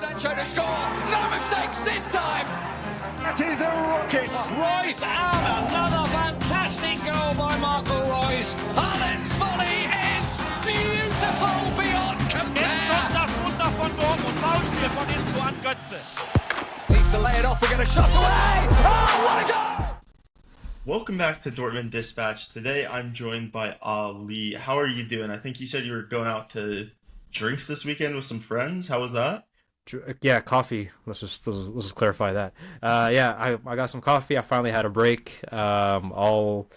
Sancho to score. No mistakes this time. That is a rocket. Royce and another fantastic goal by Marco Royce. Allianz volley is beautiful beyond compare. Jetzt kommt das Wunder von Dortmund. Foulspiel von hinten an Götze. Needs to lay it off. We're going to shot away. Oh, what a goal! Welcome back to Dortmund Dispatch. Today I'm joined by Ali. How are you doing? I think you said you were going out to drinks this weekend with some friends. How was that? Yeah, coffee. Let's just clarify that. I got some coffee. I finally had a break. All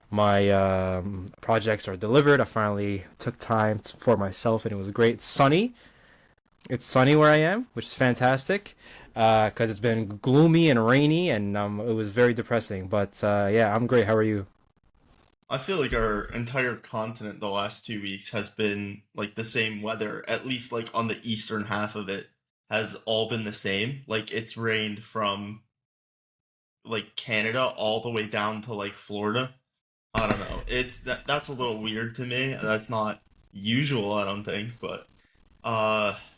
my projects are delivered. I finally took time for myself, and it was great. It's sunny. It's sunny where I am, which is fantastic. Because it's been gloomy and rainy, and it was very depressing. But I'm great. How are you? I feel like our entire continent the last 2 weeks has been like the same weather, at least like on the eastern half of it has all been the same. Like it's rained from like Canada all the way down to like Florida. I don't know. That's a little weird to me. That's not usual, I don't think, but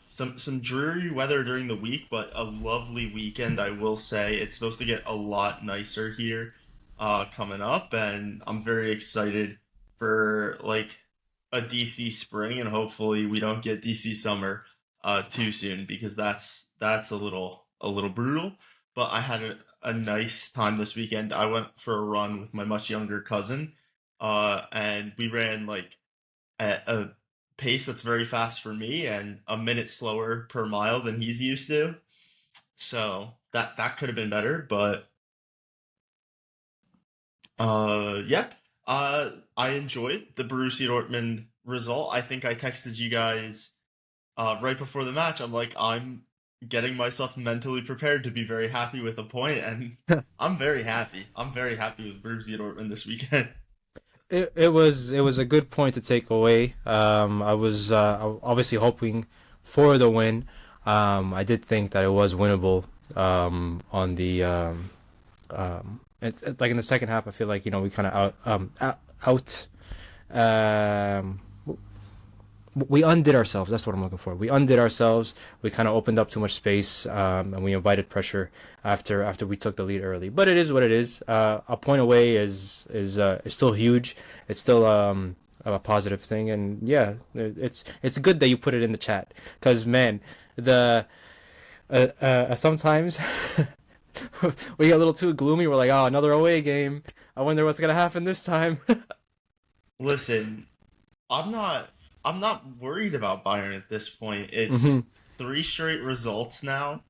some dreary weather during the week, but a lovely weekend, I will say. It's supposed to get a lot nicer here coming up, and I'm very excited for like a DC spring, and hopefully we don't get DC summer too soon, because that's a little brutal. But I had a nice time this weekend. I went for a run with my much younger cousin, and we ran like at a pace that's very fast for me and a minute slower per mile than he's used to. So that could have been better, but I enjoyed the Borussia Dortmund result. I think I texted you guys right before the match. I'm like, I'm getting myself mentally prepared to be very happy with a point, and I'm very happy. I'm very happy with Borussia Dortmund this weekend. It was a good point to take away. I was obviously hoping for the win. I did think that it was winnable. On the it's like in the second half, I feel like we kind of we undid ourselves. That's what I'm looking for. We undid ourselves. We kind of opened up too much space, and we invited pressure after we took the lead early. But it is what it is. A point away is still huge. It's still a positive thing, and yeah, it's good that you put it in the chat, because man, the sometimes we get a little too gloomy. We're like, oh, another away game. I wonder what's gonna happen this time. Listen, I'm not worried about Bayern at this point. It's 3 straight results now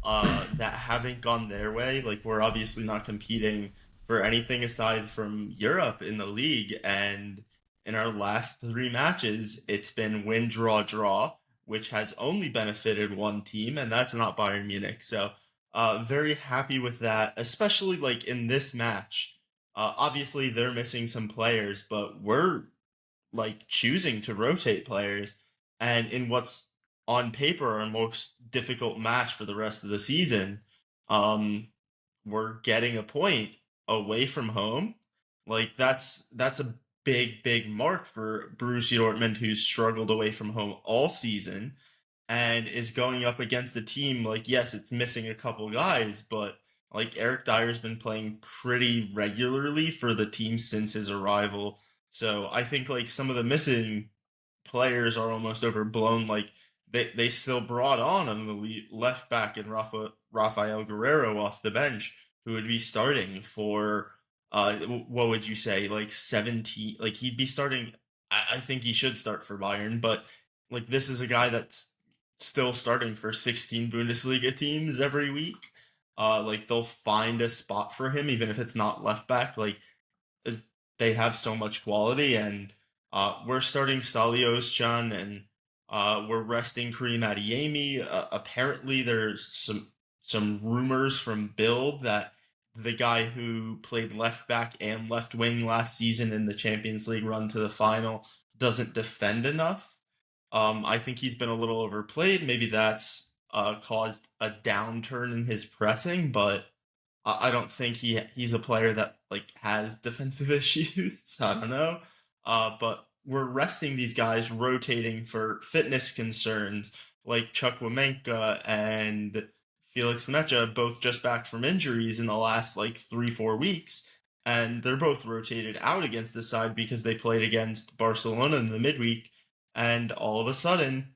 that haven't gone their way. Like, we're obviously not competing for anything aside from Europe in the league. And in our last 3 matches, it's been win, draw, draw, which has only benefited one team, and that's not Bayern Munich. So very happy with that, especially like in this match. Obviously, they're missing some players, but we're like choosing to rotate players, and in what's on paper our most difficult match for the rest of the season, we're getting a point away from home. Like that's a big mark for Borussia Dortmund, who's struggled away from home all season and is going up against a team like, yes, it's missing a couple guys, but like Eric Dyer's been playing pretty regularly for the team since his arrival. So I think like some of the missing players are almost overblown. Like they still brought on an elite left back in Rafael Guerrero off the bench, who would be starting for what would you say, like 17? Like he'd be starting. I think he should start for Bayern, but like this is a guy that's still starting for 16 Bundesliga teams every week. Like they'll find a spot for him even if it's not left back. Like they have so much quality, and we're starting Salih Chan, and we're resting Karim Adeyemi. Apparently, there's some rumors from Bild that the guy who played left back and left wing last season in the Champions League run to the final doesn't defend enough. I think he's been a little overplayed. Maybe that's caused a downturn in his pressing, but I don't think he's a player that like has defensive issues. I don't know. But we're resting these guys, rotating for fitness concerns, like Chukwuemeka and Felix Nemecha, both just back from injuries in the last like 3-4 weeks, and they're both rotated out against the side because they played against Barcelona in the midweek, and all of a sudden,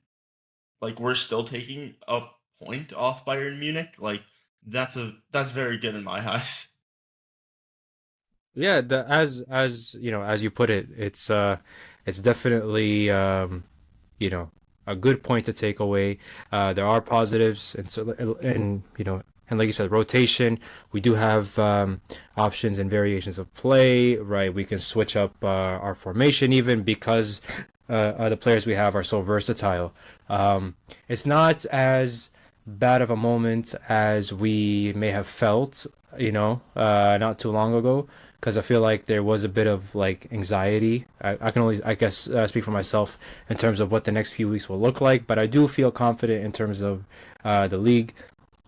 like we're still taking a point off Bayern Munich. Like that's very good in my eyes. Yeah, as you know, as you put it, it's definitely you know, a good point to take away. There are positives, and you know, and like you said, rotation. We do have options and variations of play, right? We can switch up our formation even because the players we have are so versatile. It's not as bad of a moment as we may have felt, you know, not too long ago. Because I feel like there was a bit of like anxiety. I can only, I guess, speak for myself in terms of what the next few weeks will look like. But I do feel confident in terms of the league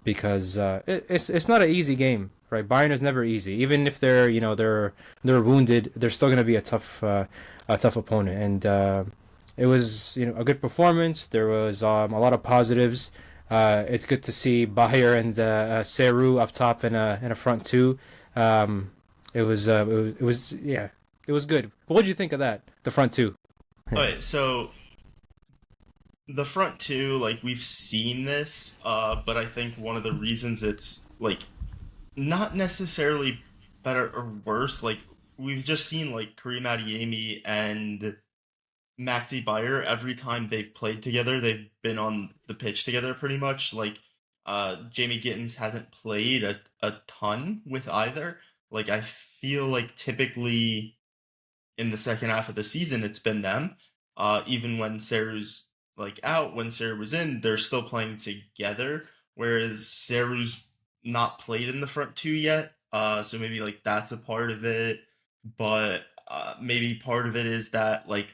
because it's not an easy game, right? Bayern is never easy. Even if they're you know they're wounded, they're still gonna be a tough opponent. And it was you know a good performance. There was a lot of positives. It's good to see Bayer and Seru up top in a front two. It was yeah, it was good. What did you think of that? The front two. Okay, so the front two, like we've seen this, but I think one of the reasons it's like not necessarily better or worse, like we've just seen like Kareem Adeyemi and Maxi Bayer every time they've played together, they've been on the pitch together pretty much. Like Jamie Gittins hasn't played a ton with either. Like I feel like typically in the second half of the season it's been them. Even when Sarah's like out, when Sarah was in, they're still playing together. Whereas Sarah's not played in the front two yet. So maybe like that's a part of it. But maybe part of it is that like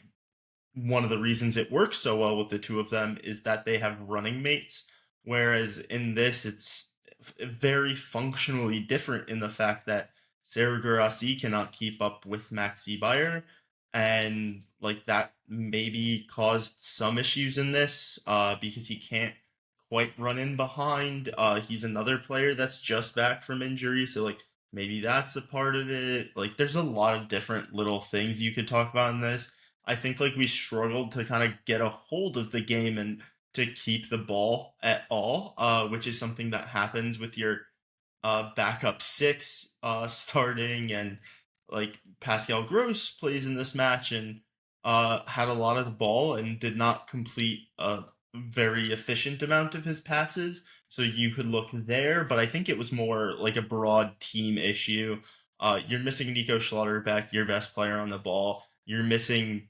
one of the reasons it works so well with the two of them is that they have running mates, whereas in this it's very functionally different in the fact that Sarah Girassi cannot keep up with Maxi Bayer, and like that maybe caused some issues in this because he can't quite run in behind. He's another player that's just back from injury, so like maybe that's a part of it. Like there's a lot of different little things you could talk about in this. I think like we struggled to kind of get a hold of the game and to keep the ball at all, which is something that happens with your backup six starting, and like Pascal Gross plays in this match and had a lot of the ball and did not complete a very efficient amount of his passes. So you could look there, but I think it was more like a broad team issue. You're missing Nico Schlotterbeck, your best player on the ball. You're missing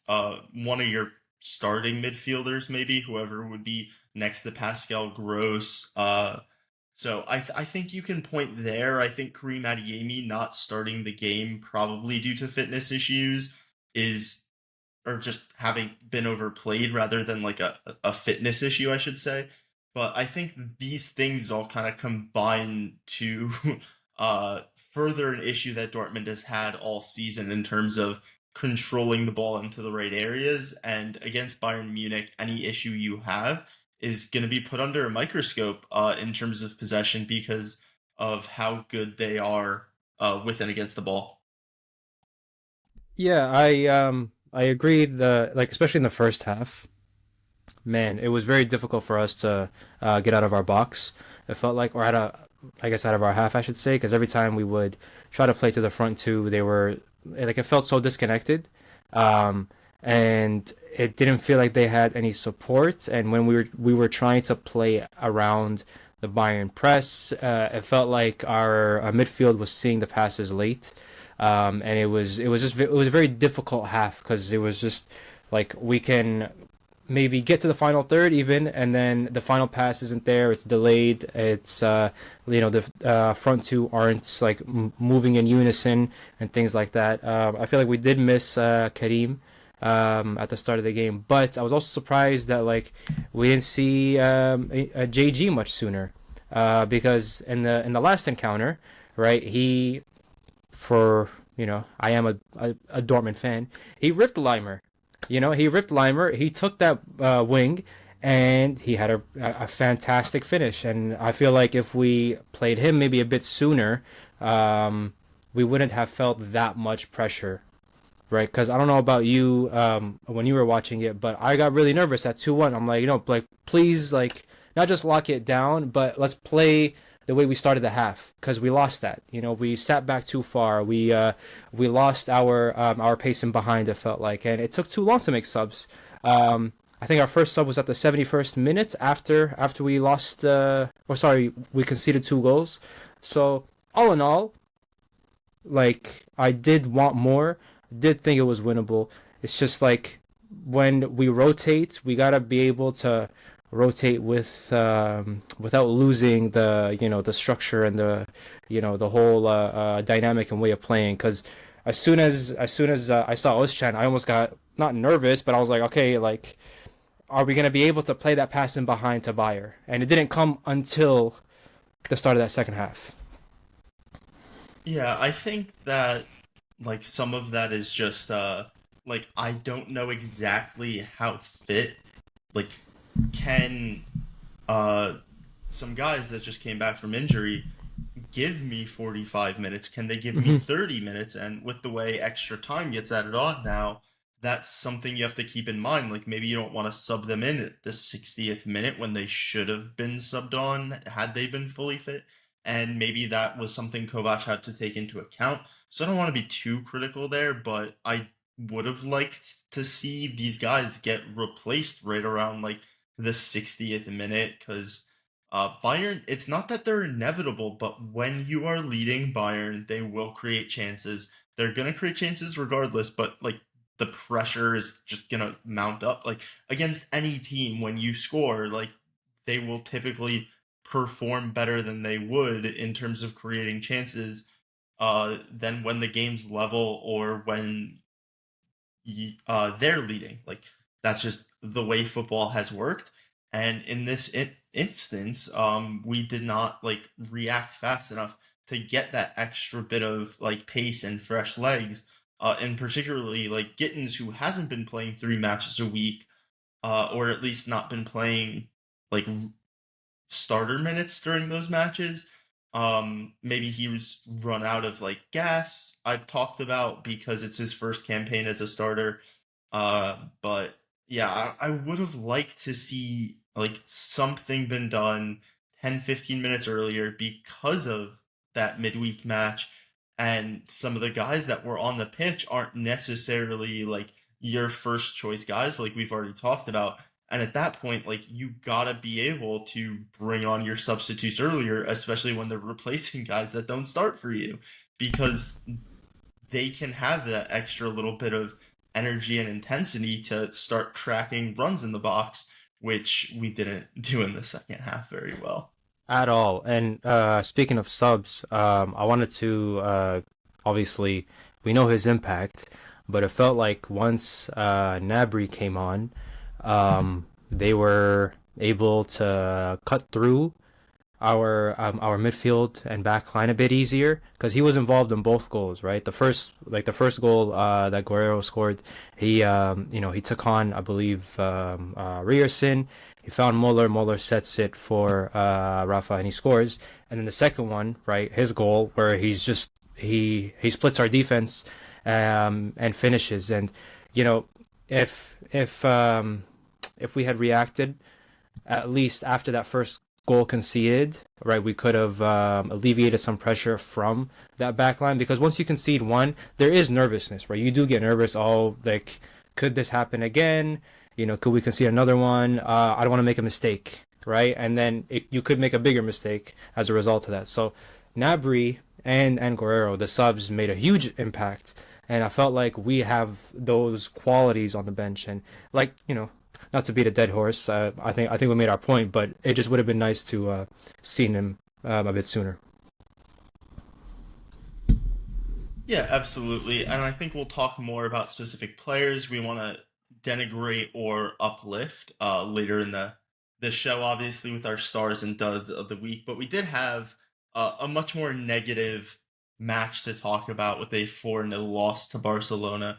one of your starting midfielders, maybe whoever would be next to Pascal Gross. So I think you can point there. I think Kareem Adeyemi not starting the game probably due to fitness issues is or just having been overplayed rather than like a fitness issue, I should say. But I think these things all kind of combine to further an issue that Dortmund has had all season in terms of controlling the ball into the right areas. And against Bayern Munich, any issue you have is going to be put under a microscope in terms of possession because of how good they are with and against the ball. Yeah, I agree. The like especially in the first half, man, it was very difficult for us to get out of our box. It felt like, or I guess out of our half, I should say, because every time we would try to play to the front two, they were like it felt so disconnected, and it didn't feel like they had any support. And when we were trying to play around the Bayern press, it felt like our midfield was seeing the passes late, and it was a very difficult half because it was just like we can maybe get to the final third even, and then the final pass isn't there. It's delayed. It's the front two aren't like moving in unison and things like that. I feel like we did miss Karim at the start of the game, but I was also surprised that like we didn't see a JG much sooner, because in the last encounter, right, he, for I am a Dortmund fan, he ripped Leimer. He ripped Leimer. He took that wing, and he had a fantastic finish. And I feel like if we played him maybe a bit sooner, we wouldn't have felt that much pressure, right? Because I don't know about you when you were watching it, but I got really nervous at 2-1. I'm like, like please, like not just lock it down, but let's play the way we started the half because we lost that. We sat back too far. We lost our pacing behind. It felt like, and it took too long to make subs. I think our first sub was at the 71st minute after we lost. We conceded 2 goals. So all in all, like I did want more. Did think it was winnable. It's just like when we rotate, we gotta be able to rotate without losing the structure and the whole dynamic and way of playing. Because as soon as I saw Oschan, I almost got not nervous, but I was like, okay, like, are we gonna be able to play that pass in behind to Bayer? And it didn't come until the start of that second half. Yeah, I think that like some of that is just like I don't know exactly how fit like can some guys that just came back from injury give me 45 minutes? Can they give me 30 minutes? And with the way extra time gets added on now, that's something you have to keep in mind. Like maybe you don't want to sub them in at the 60th minute when they should have been subbed on had they been fully fit. And maybe that was something Kovac had to take into account. So I don't want to be too critical there, but I would have liked to see these guys get replaced right around like the 60th minute because Bayern, it's not that they're inevitable, but when you are leading Bayern, they will create chances. They're going to create chances regardless, but like the pressure is just going to mount up. Like against any team, when you score, like they will typically perform better than they would in terms of creating chances than when the game's level or when they're leading. Like that's just the way football has worked. And in this instance, we did not like react fast enough to get that extra bit of like pace and fresh legs. And particularly like Gittins, who hasn't been playing 3 matches a week, or at least not been playing like starter minutes during those matches. Maybe he was run out of like gas. I've talked about because it's his first campaign as a starter. But yeah, I would have liked to see like something been done 10, 15 minutes earlier because of that midweek match. And some of the guys that were on the pitch aren't necessarily like your first choice guys, like we've already talked about. And at that point, like you gotta be able to bring on your substitutes earlier, especially when they're replacing guys that don't start for you, because they can have that extra little bit of energy and intensity to start tracking runs in the box, which we didn't do in the second half very well. At all. And speaking of subs, I wanted to obviously we know his impact, but it felt like once Nabry came on, they were able to cut through our midfield and back line a bit easier because he was involved in both goals, right? The first goal that Guerrero scored, he took on, I believe, Ryerson. He found Muller. Muller sets it for Rafa, and he scores. And then the second one, right, his goal where he splits our defense and finishes. And if we had reacted at least after that first goal conceded, right, we could have alleviated some pressure from that back line, because once you concede one, there is nervousness, right? You do get nervous. Oh, like, could this happen again? Could we concede another one? I don't want to make a mistake, right? And then you could make a bigger mistake as a result of that. So Nabry and Guerrero, the subs, made a huge impact, and I felt like we have those qualities on the bench. And like, not to beat a dead horse, I think we made our point, but it just would have been nice to seen him a bit sooner. Yeah, absolutely. And I think we'll talk more about specific players we want to denigrate or uplift later in the show, obviously, with our stars and duds of the week. But we did have a much more negative match to talk about with a 4-0 loss to Barcelona.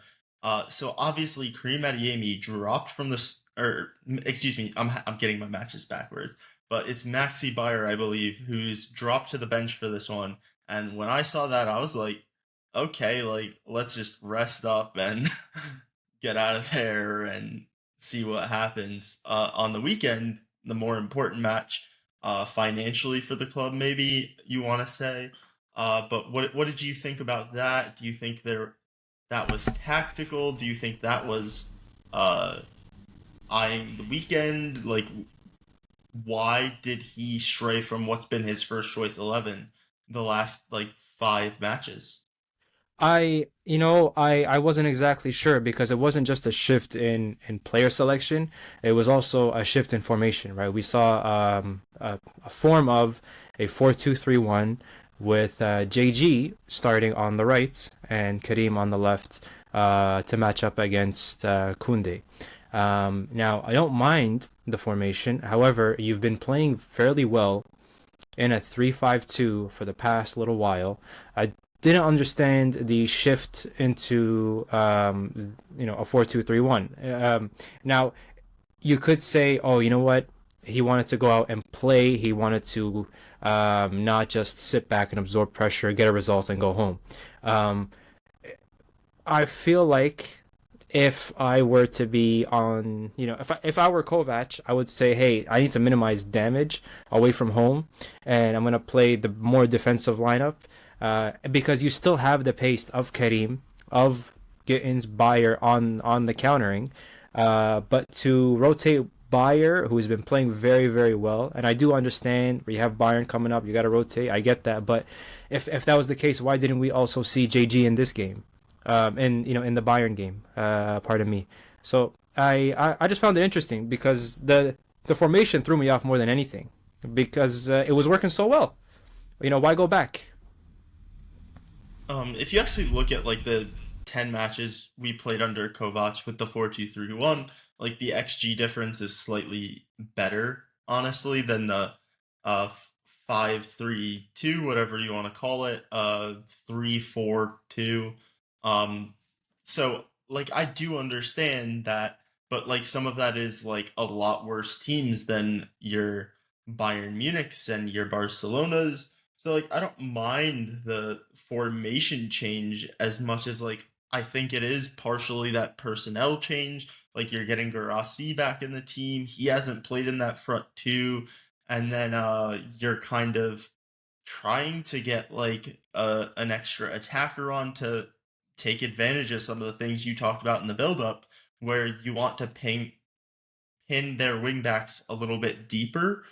So obviously, Karim Adeyemi dropped from the or excuse me, I'm getting my matches backwards. But it's Maxi Bayer, I believe, who's dropped to the bench for this one. And when I saw that, I was like, okay, like let's just rest up and get out of there and see what happens. On the weekend, the more important match, financially for the club, maybe you want to say. But what did you think about that? Do you think that was tactical? Do you think that was uh, eyeing the weekend? Like, why did he stray from what's been his first choice 11 the last like 5 matches? I wasn't exactly sure because it wasn't just a shift in player selection. It was also a shift in formation, right? We saw a form of a 4-2-3-1 with JG starting on the right and Karim on the left to match up against Kunde. Now, I don't mind the formation. However, you've been playing fairly well in a 3-5-2 for the past little while. I didn't understand the shift into a 4-2-3-1. Now you could say, oh, you know what? He wanted to go out and play. He wanted to not just sit back and absorb pressure, get a result, and go home. Um, I feel like if I were to be on, if I were Kovac, I would say, hey, I need to minimize damage away from home, and I'm gonna play the more defensive lineup, because you still have the pace of Karim, of Gittins, Bayer on the countering, but to rotate Bayer, who's been playing very, very well, and I do understand we have Bayern coming up, you got to rotate. I get that, but if that was the case, why didn't we also see JG in this game? In the Bayern game, pardon me. So I just found it interesting because the formation threw me off more than anything because it was working so well. Why go back? If you actually look at like the 10 matches we played under Kovac with the 4-2-3-1, like the XG difference is slightly better, honestly, than the 5-3-2, whatever you want to call it, 3-4-2. So like I do understand that, but like some of that is like a lot worse teams than your Bayern Munich's and your Barcelona's. So like I don't mind the formation change as much as like I think it is partially that personnel change. Like you're getting Garassi back in the team. He hasn't played in that front two. And then you're kind of trying to get like an extra attacker on to take advantage of some of the things you talked about in the build up where you want to pin their wingbacks a little bit deeper,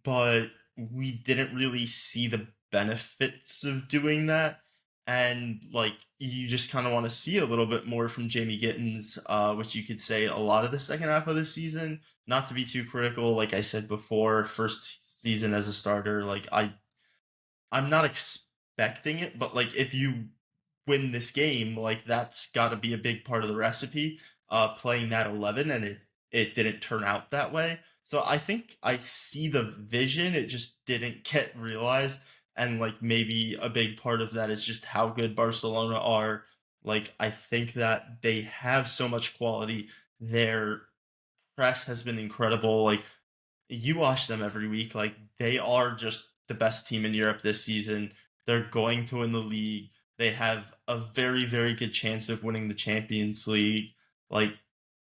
but we didn't really see the benefits of doing that. And like you just kind of want to see a little bit more from Jamie Gittins, which you could say a lot of the second half of the season. Not to be too critical, like I said before, first season as a starter, like I'm not expecting it, but like if you win this game, like that's got to be a big part of the recipe. Playing that 11, and it didn't turn out that way. So I think I see the vision, it just didn't get realized. And like maybe a big part of that is just how good Barcelona are. Like I think that they have so much quality. Their press has been incredible. Like you watch them every week. Like they are just the best team in Europe this season. They're going to win the league. They have a very, very good chance of winning the Champions League. Like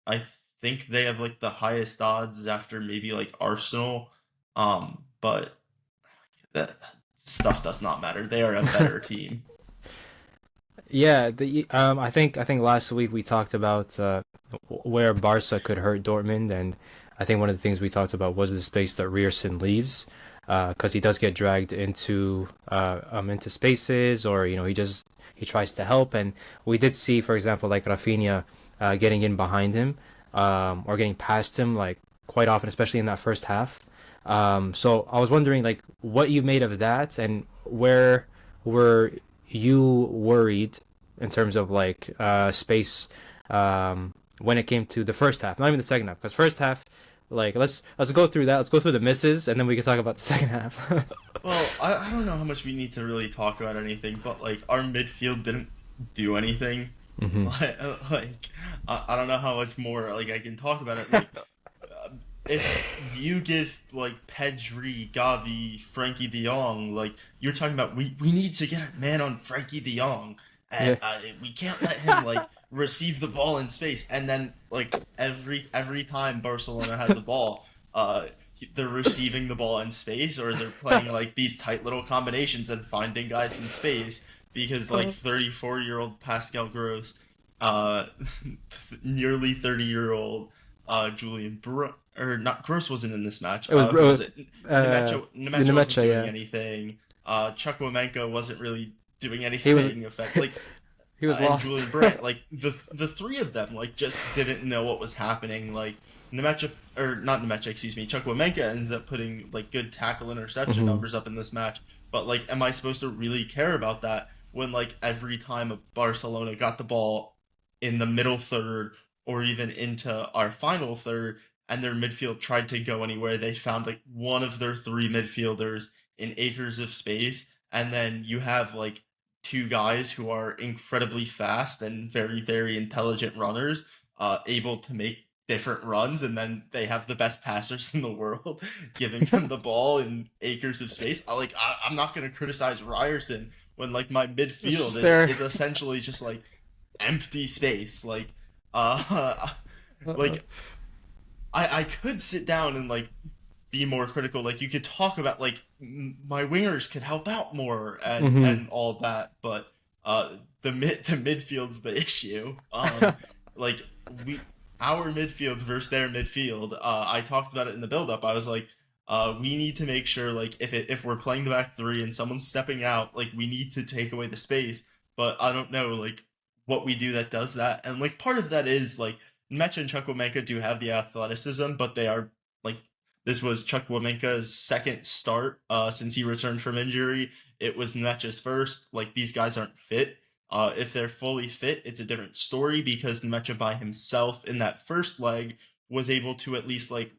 I think they have like the highest odds after maybe like Arsenal. But that stuff does not matter. They are a better team. Yeah, I think last week we talked about where Barca could hurt Dortmund, and I think one of the things we talked about was the space that Rierson leaves, because he does get dragged into spaces, or he tries to help, and we did see, for example, like Rafinha getting in behind him, or getting past him like quite often, especially in that first half. So I was wondering like what you made of that, and where were you worried in terms of like space when it came to the first half, not even the second half, because first half, like let's go through that. Let's go through the misses, and then we can talk about the second half. Well, I don't know how much we need to really talk about anything, but like our midfield didn't do anything. Mm-hmm. Like I don't know how much more like I can talk about it. Like if you give like Pedri, Gavi, Frankie De Jong, like you're talking about, we need to get a man on Frankie De Jong, and Yeah. we can't let him like receive the ball in space. And then like every time Barcelona had the ball, they're receiving the ball in space, or they're playing like these tight little combinations and finding guys in space because like 34-year-old Pascal Gross, uh, nearly 30-year-old Julian or not Gross wasn't in this match. It was, Who was it? Nemecha wasn't Nemecha, doing yeah. anything. Chukwuemeka wasn't really doing He was anything. Effect like he was and lost. Julian Brandt, like the three of them, like just didn't know what was happening. Like Nemecha or not Nemecha, excuse me, Chukwuemeka ends up putting like good tackle interception numbers up in this match. But like, am I supposed to really care about that when like every time a Barcelona got the ball in the middle third or even into our final third, and their midfield tried to go anywhere, they found like one of their three midfielders in acres of space, and then you have like two guys who are incredibly fast and very, very intelligent runners, able to make different runs, and then they have the best passers in the world giving them the ball in acres of space. I'm not going to criticize Ryerson when like my midfield is essentially just like empty space. Like, like I could sit down and like be more critical. Like you could talk about like my wingers could help out more and all that, but the midfield's the issue. Like our midfield versus their midfield. I talked about it in the build up. I was like, we need to make sure like if we're playing the back three and someone's stepping out, like we need to take away the space. But I don't know like what we do that does that. And like part of that is like Mech and Chukwuemeka do have the athleticism, but they are like, this was Chukwuemeka's second start since he returned from injury. It was Nmecha's first. Like these guys aren't fit. If they're fully fit, it's a different story because Nmecha by himself in that first leg was able to at least like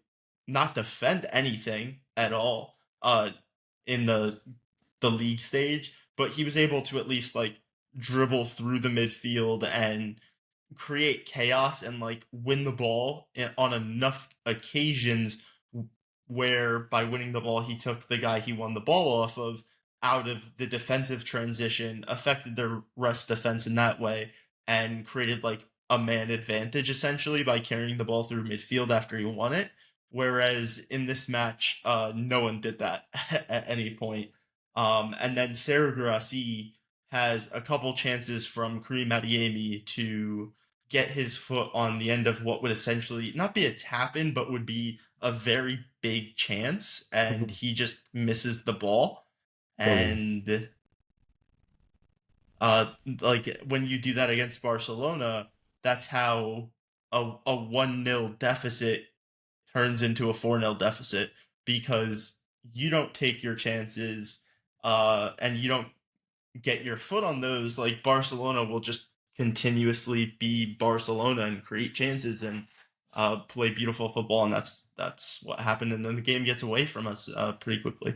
not defend anything at all in the league stage, but he was able to at least like dribble through the midfield and create chaos and like win the ball on enough occasions where by winning the ball he took the guy he won the ball off of out of the defensive transition, affected their rest defense in that way, and created like a man advantage essentially by carrying the ball through midfield after he won it. Whereas in this match, no one did that at any point. And then Sarah Grassi has a couple chances from Karim Adeyemi to get his foot on the end of what would essentially not be a tap-in, but would be a very big chance, and he just misses the ball. And like when you do that against Barcelona, that's how a 1-0 deficit turns into a 4-0 deficit, because you don't take your chances and you don't get your foot on those. Like Barcelona will just continuously be Barcelona and create chances and play beautiful football, and that's what happened. And then the game gets away from us pretty quickly.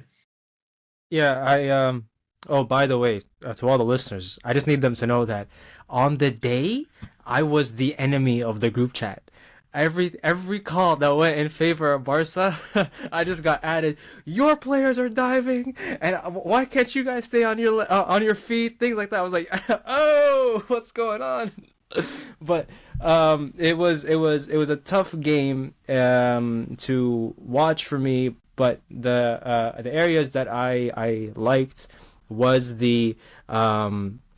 Yeah, oh, by the way, to all the listeners, I just need them to know that on the day, I was the enemy of the group chat. Every call that went in favor of Barca, I just got added. Your players are diving, and why can't you guys stay on your feet? Things like that. I was like, oh, what's going on? But it was a tough game to watch for me. But the areas that I liked was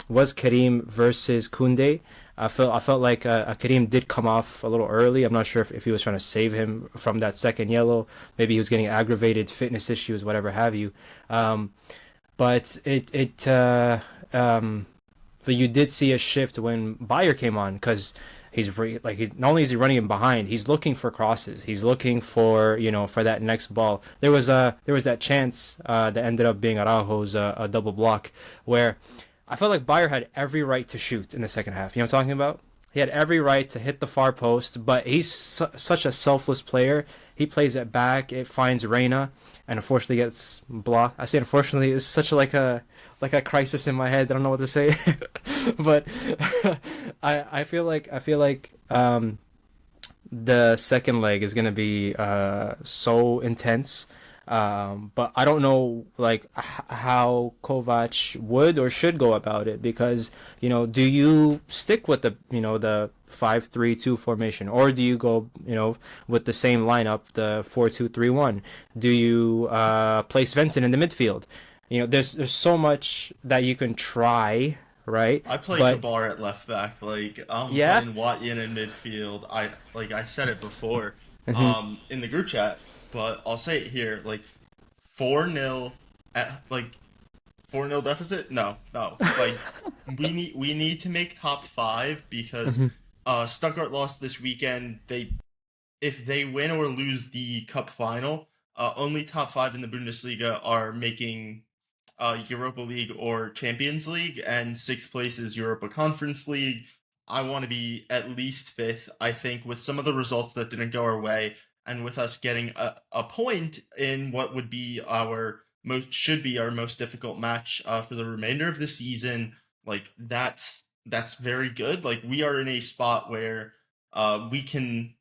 was Karim versus Koundé. I felt like Karim did come off a little early. I'm not sure if he was trying to save him from that second yellow. Maybe he was getting aggravated fitness issues, whatever have you. But you did see a shift when Bayer came on, because not only is he running in behind, he's looking for crosses. He's looking for for that next ball. There was that chance that ended up being Araujo's a double block, where I felt like Bayer had every right to shoot in the second half. You know what I'm talking about? He had every right to hit the far post, but he's such a selfless player. He plays it back. It finds Reina, and unfortunately gets blocked. I say unfortunately, it's such like a crisis in my head. I don't know what to say, but I feel like the second leg is gonna be so intense. But I don't know like how Kovac would or should go about it because do you stick with the 5-3-2 formation, or do you go with the same lineup, the 4-2-3-1? Do you place Vincent in the midfield? There's so much that you can try, right? I play But Kabar at left back. Like I'm yeah. playing Watson in midfield. I said it before, in the group chat, but I'll say it here. Like 4-0 at like 4-0 deficit. No, no. Like we need to make top five because Stuttgart lost this weekend. If they win or lose the cup final, only top five in the Bundesliga are making Europa League or Champions League, and sixth place is Europa Conference League. I want to be at least fifth. I think with some of the results that didn't go our way, and with us getting a point in what would be should be our most difficult match for the remainder of the season, like that's very good. Like we are in a spot where we can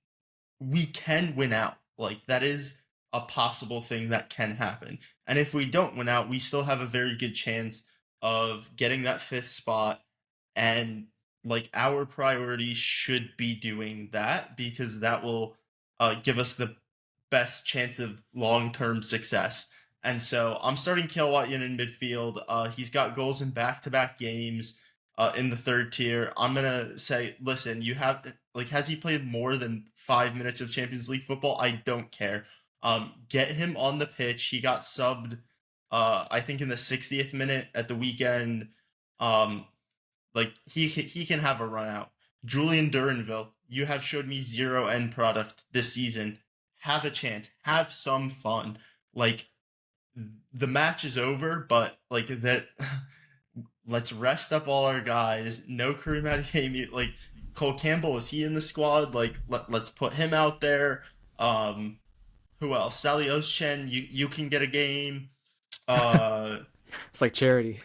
win out. Like that is a possible thing that can happen. And if we don't win out, we still have a very good chance of getting that fifth spot. And like our priority should be doing that because that will give us the best chance of long-term success. And so I'm starting Kale Watson in midfield. He's got goals in back-to-back games in the third tier. I'm gonna say, listen, has he played more than 5 minutes of Champions League football? I don't care. Get him on the pitch. He got subbed, I think in the 60th minute at the weekend. Like he can have a run out. Julian Duranville, you have showed me zero end product this season. Have a chance. Have some fun. Like the match is over, but like that. Let's rest up all our guys. No Kareem Adeyemi. Like Cole Campbell, is he in the squad? Like let's put him out there. Who else? Sally Ochen, you can get a game. It's like charity.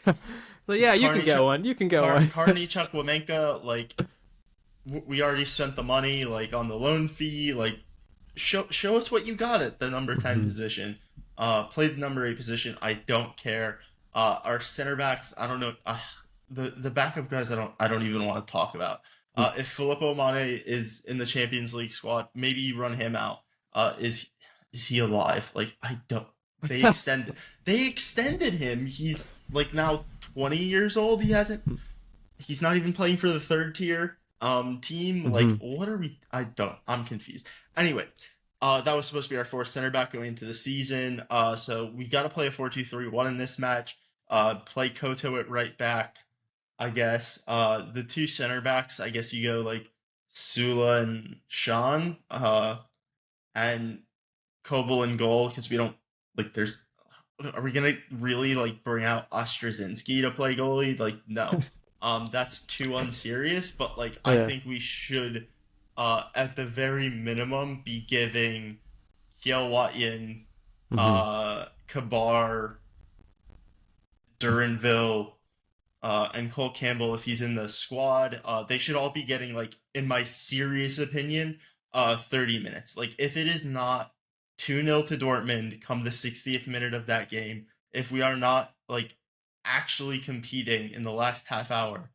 So yeah, you can get one. You can get one. Carney Chukwuemeka, like we already spent the money like on the loan fee. Like show us what you got at the number 10 position. Play the number 8 position. I don't care. Our center backs, I don't know. The backup guys, I don't even want to talk about. If Filippo Mane is in the Champions League squad, maybe you run him out. Is he alive? Like I don't. They extended him. He's like now 20 years old. He's not even playing for the third tier team. Like what are we? I'm confused. Anyway, that was supposed to be our fourth center back going into the season. So we got to play a 4-2-3-1 in this match. Play Koto at right back, I guess. The two center backs, I guess you go like Sula and Sean, and Kobel in goal because we don't like. Are we gonna really like bring out Ostrazinski to play goalie? Like no, that's too unserious. But like I think we should, at the very minimum, be giving Kiel Watson, Kabar, Duranville, and Cole Campbell if he's in the squad. They should all be getting like, in my serious opinion, 30 minutes. Like if it is not 2-0 to Dortmund come the 60th minute of that game, if we are not like actually competing in the last half hour,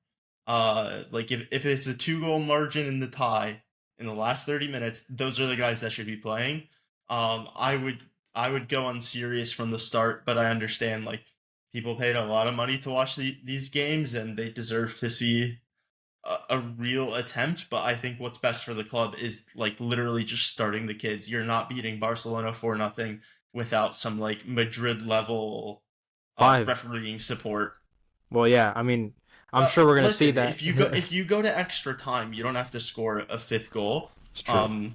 like if it's a 2-goal margin in the tie in the last 30 minutes, those are the guys that should be playing. I would go unserious from the start, but I understand like people paid a lot of money to watch these games and they deserve to see a real attempt. But I think what's best for the club is like literally just starting the kids. You're not beating Barcelona 4-0 without some like Madrid level refereeing support. Well, yeah, I mean, I'm sure we're gonna see that. If you go to extra time, you don't have to score a fifth goal. It's true.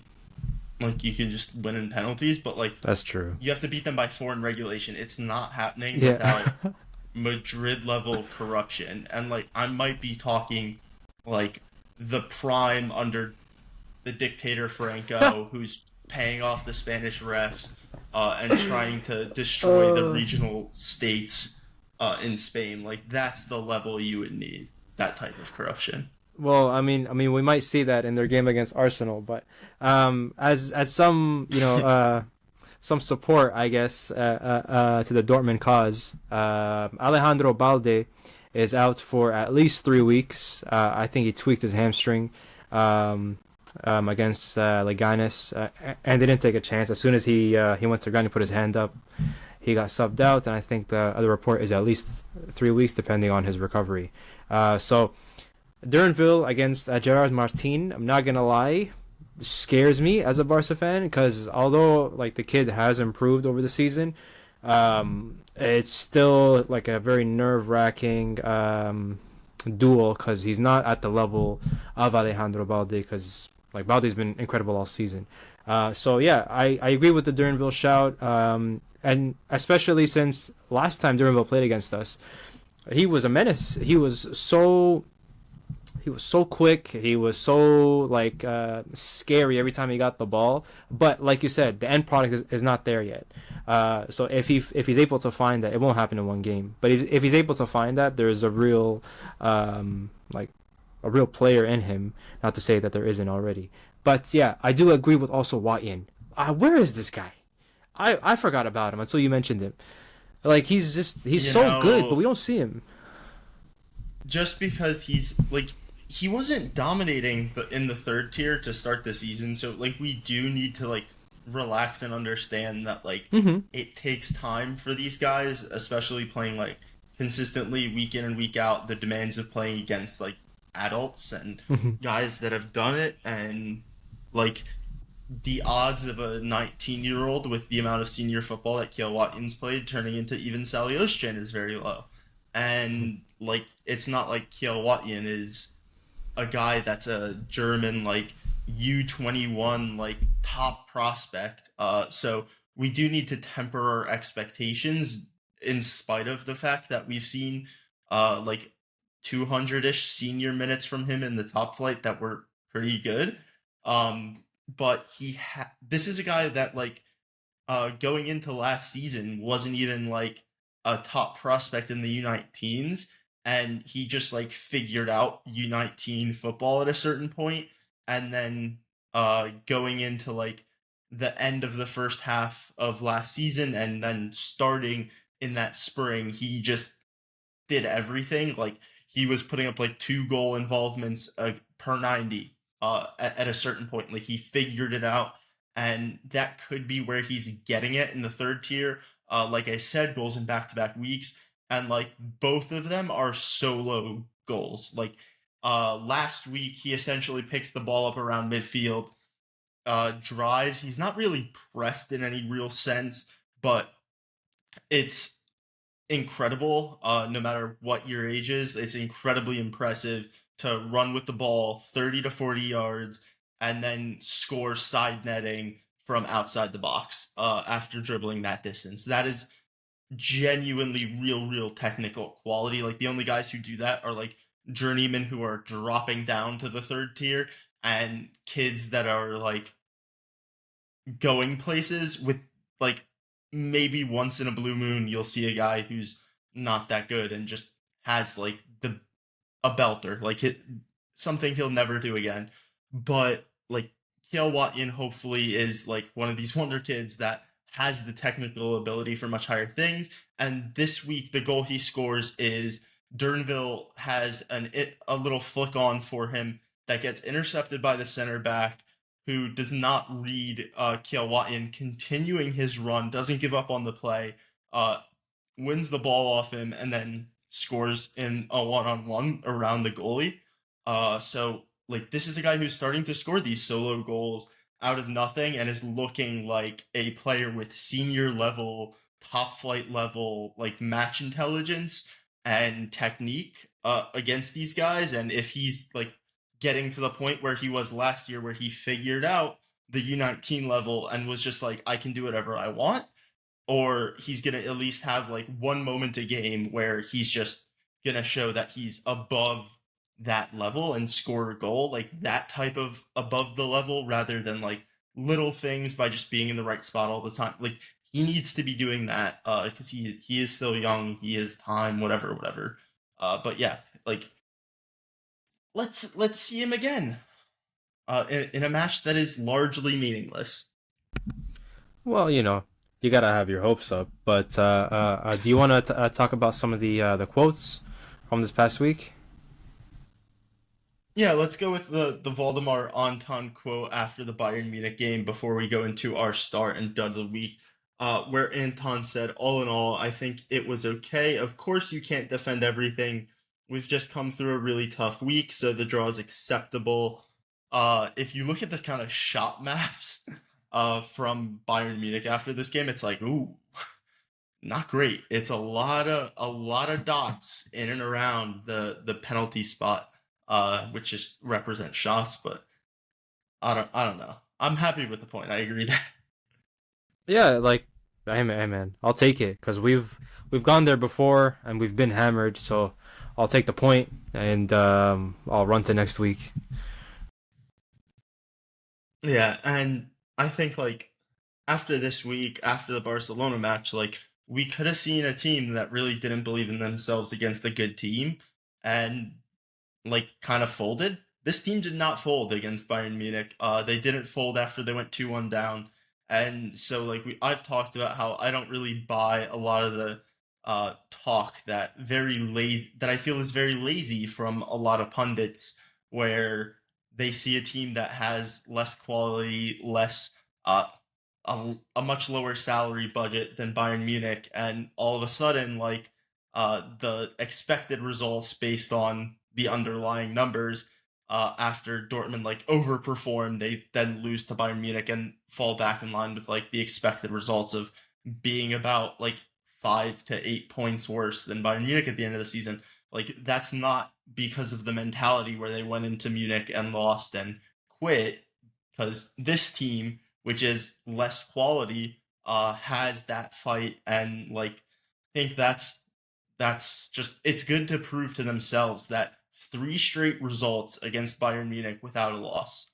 Like you can just win in penalties, but like that's true. You have to beat them by 4 in regulation. It's not happening without Madrid level corruption. And like I might be talking like the prime under the dictator Franco, who's paying off the Spanish refs and trying to destroy the regional states in Spain. Like that's the level you would need, that type of corruption. Well, we might see that in their game against Arsenal, but as some some support, I guess, to the Dortmund cause, Alejandro Balde is out for at least 3 weeks. I think he tweaked his hamstring against Leganes, and they didn't take a chance. As soon as he went to the ground, he put his hand up. He got subbed out, and I think the other report is at least 3 weeks, depending on his recovery. So Durnville against Gerard Martin, I'm not gonna lie, scares me as a Barca fan, because although like the kid has improved over the season, it's still like a very nerve-wracking duel, because he's not at the level of Alejandro Balde, because like Balde's been incredible all season. So yeah, I agree with the Durnville shout, and especially since last time Durnville played against us, he was a menace. He was so quick. He was so like scary every time he got the ball. But like you said, the end product is not there yet. So if he's able to find that, it won't happen in one game. But if he's able to find that, there's a real a real player in him. Not to say that there isn't already. But yeah, I do agree with also Wayan. Where is this guy? I forgot about him until you mentioned him. Like he's so good, but we don't see him. Just because he wasn't dominating in the third tier to start the season, so like we do need to like relax and understand that like it takes time for these guys, especially playing like consistently week in and week out, the demands of playing against like adults and guys that have done it, and like the odds of a 19-year-old with the amount of senior football that Kiel Watkins played turning into even Salihostyan is very low. And like it's not like Kiel Watkins is a guy that's a German like U21 like top prospect. So we do need to temper our expectations in spite of the fact that we've seen like 200-ish senior minutes from him in the top flight that were pretty good. But this is a guy that like going into last season wasn't even like a top prospect in the U19s, and he just like figured out U19 football at a certain point, and then going into like the end of the first half of last season and then starting in that spring, he just did everything. Like he was putting up like 2 goal involvements per 90 at a certain point. Like he figured it out, and that could be where he's getting it in the third tier. Like I said, goals in back-to-back weeks, and like both of them are solo goals. Like last week, he essentially picks the ball up around midfield, drives. He's not really pressed in any real sense, but it's incredible. No matter what your age is, it's incredibly impressive to run with the ball 30 to 40 yards and then score side netting from outside the box after dribbling that distance. That is genuinely real technical quality. Like the only guys who do that are like journeymen who are dropping down to the third tier and kids that are like going places with like maybe once in a blue moon you'll see a guy who's not that good and just has like a belter, like something he'll never do again. But like Kiel Watkins hopefully is like one of these wonder kids that has the technical ability for much higher things. And this week the goal he scores is Durnville has a little flick on for him that gets intercepted by the center back, who does not read Kiel Watkins, continuing his run, doesn't give up on the play, wins the ball off him, and then scores in a one-on-one around the goalie. So like this is a guy who's starting to score these solo goals out of nothing and is looking like a player with senior level, top flight level, like match intelligence and technique against these guys. And if he's like getting to the point where he was last year, where he figured out the U19 level and was just like, I can do whatever I want, or he's going to at least have like one moment a game where he's just going to show that he's above that level and score a goal, like that type of above the level, rather than like little things by just being in the right spot all the time. Like he needs to be doing that because he is still young, he has time, whatever. But yeah, like let's see him again. In a match that is largely meaningless. Well, you gotta have your hopes up. But do you want to talk about some of the quotes from this past week? Yeah, let's go with the Valdemar Anton quote after the Bayern Munich game before we go into our start and dud of the week, where Anton said, "All in all, I think it was okay. Of course, you can't defend everything. We've just come through a really tough week, so the draw is acceptable." If you look at the kind of shot maps from Bayern Munich after this game, it's like, ooh, not great. It's a lot of dots in and around the penalty spot, which just represent shots. But I don't know. I'm happy with the point. I agree that. Yeah, like, hey man, I'll take it because we've gone there before and we've been hammered. So I'll take the point and I'll run to next week. Yeah, and I think like after this week, after the Barcelona match, like we could have seen a team that really didn't believe in themselves against a good team, and like kind of folded. This team did not fold against Bayern Munich. They didn't fold after they went 2-1 down. And so like I've talked about how I don't really buy a lot of the talk that I feel is very lazy from a lot of pundits where they see a team that has less quality, less uh a much lower salary budget than Bayern Munich, and all of a sudden like the expected results based on the underlying numbers. After Dortmund like overperform, they then lose to Bayern Munich and fall back in line with like the expected results of being about like 5 to 8 points worse than Bayern Munich at the end of the season. Like that's not because of the mentality where they went into Munich and lost and quit, because this team, which is less quality, has that fight, and like think that's just it's good to prove to themselves that three straight results against Bayern Munich without a loss.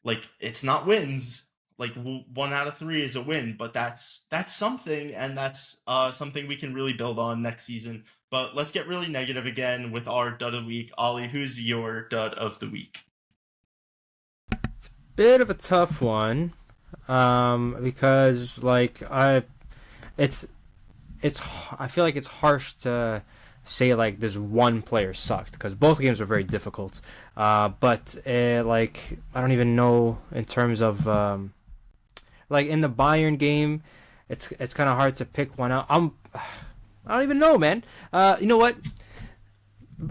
Like it's not wins. Like one out of three is a win, but that's something, and that's something we can really build on next season. But let's get really negative again with our dud of the week. Ollie, who's your dud of the week? Bit of a tough one, because it's it's I feel like it's harsh to say like this one player sucked because both games were very difficult. But like I don't even know in terms of like in the Bayern game, it's kind of hard to pick one out. I don't even know, man. You know what?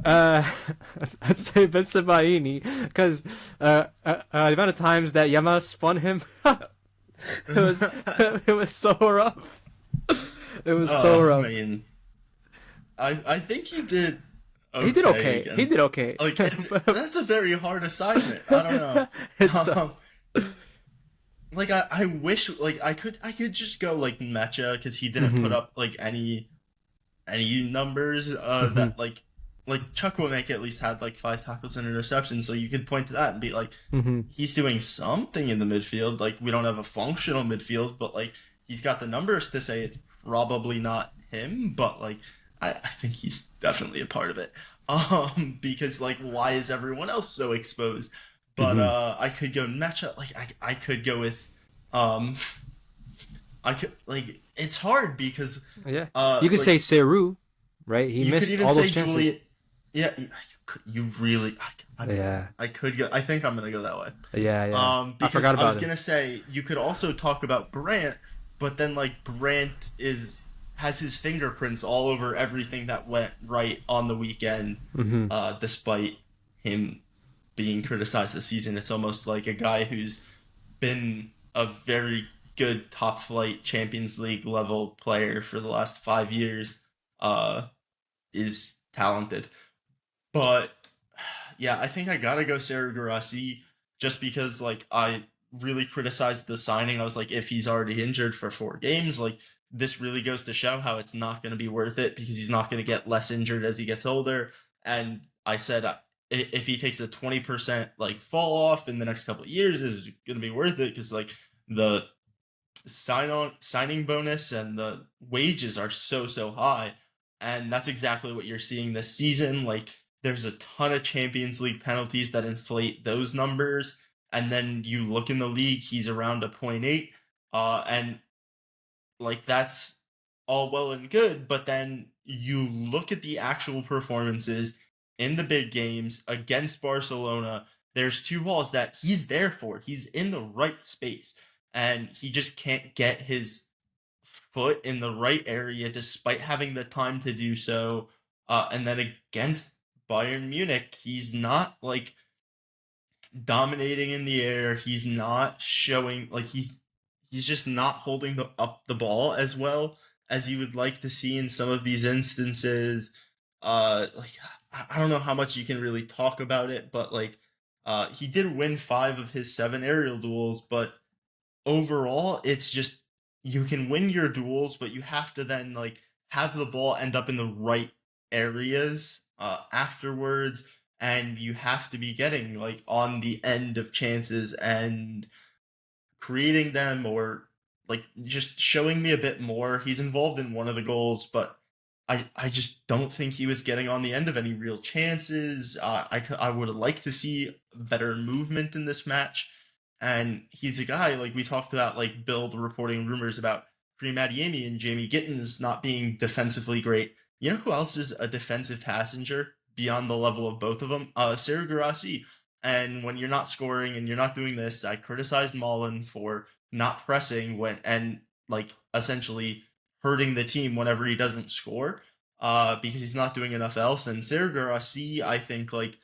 Uh, I'd say Vincent Baini because the amount of times that Yama spun him, it was it was so rough. It was so I rough. mean, I think he did. He did okay. Against, He did okay. Like that's a very hard assignment. I don't know. It's Um, tough. like I wish like I could just go like Mecha because he didn't put Mhm. up like any numbers Mhm. that like Chuck Womack at least had like 5 tackles and interceptions, so you could point to that and be like, Mhm. he's doing something in the midfield. Like we don't have a functional midfield, but like he's got the numbers to say it's probably not him, but like I think he's definitely a part of it. Because like why is everyone else so exposed? But Mhm. I could go Mecha, like I could go with um I could like it's hard because Yeah. You could say like Seru, right? He you could missed even all say those chances. Julian. Yeah, you really. Yeah. I could go. I think I'm gonna go that way. Yeah. Yeah. I Because forgot I was about him. gonna say you could also talk about Brandt, but then like Brandt has his fingerprints all over everything that went right on the weekend. Mhm. Despite him being criticized this season, it's almost like a guy who's been a very good top flight Champions League level player for the last 5 years. Uh, is talented. But yeah, I think I gotta go Sarah Garassi just because like I really criticized the signing. I was like, if he's already injured for 4 games, like this really goes to show how it's not going to be worth it because he's not going to get less injured as he gets older. And I said if he takes a 20% like fall off in the next couple of years, is going to be worth it because like the signing bonus and the wages are so high, and that's exactly what you're seeing this season. Like there's a ton of Champions League penalties that inflate those numbers. And then you look in the league, he's around a point 0.8. And like that's all well and good, but then you look at the actual performances in the big games against Barcelona. There's two balls that he's there for. He's in the right space, and he just can't get his foot in the right area despite having the time to do so. And then against Bayern Munich, he's not like dominating in the air. He's not showing like he's just not holding up the ball as well as you would like to see in some of these instances. Like I don't know how much you can really talk about it, but like he did win 5 of his 7 aerial duels, but overall it's just you can win your duels, but you have to then like have the ball end up in the right areas afterwards, and you have to be getting like on the end of chances and creating them, or like just showing me a bit more. He's involved in one of the goals, but I just don't think he was getting on the end of any real chances. I would have liked to see better movement in this match. And he's a guy, like we talked about, like Bill reporting rumors about Kareem Adeyemi and Jamie Gittins not being defensively great. You know who else is a defensive passenger beyond the level of both of them? Serhou Guirassy. And when you're not scoring and you're not doing this, I criticized Mullen for not pressing and like essentially hurting the team whenever he doesn't score, because he's not doing enough else. And Serhou Guirassy, I think, like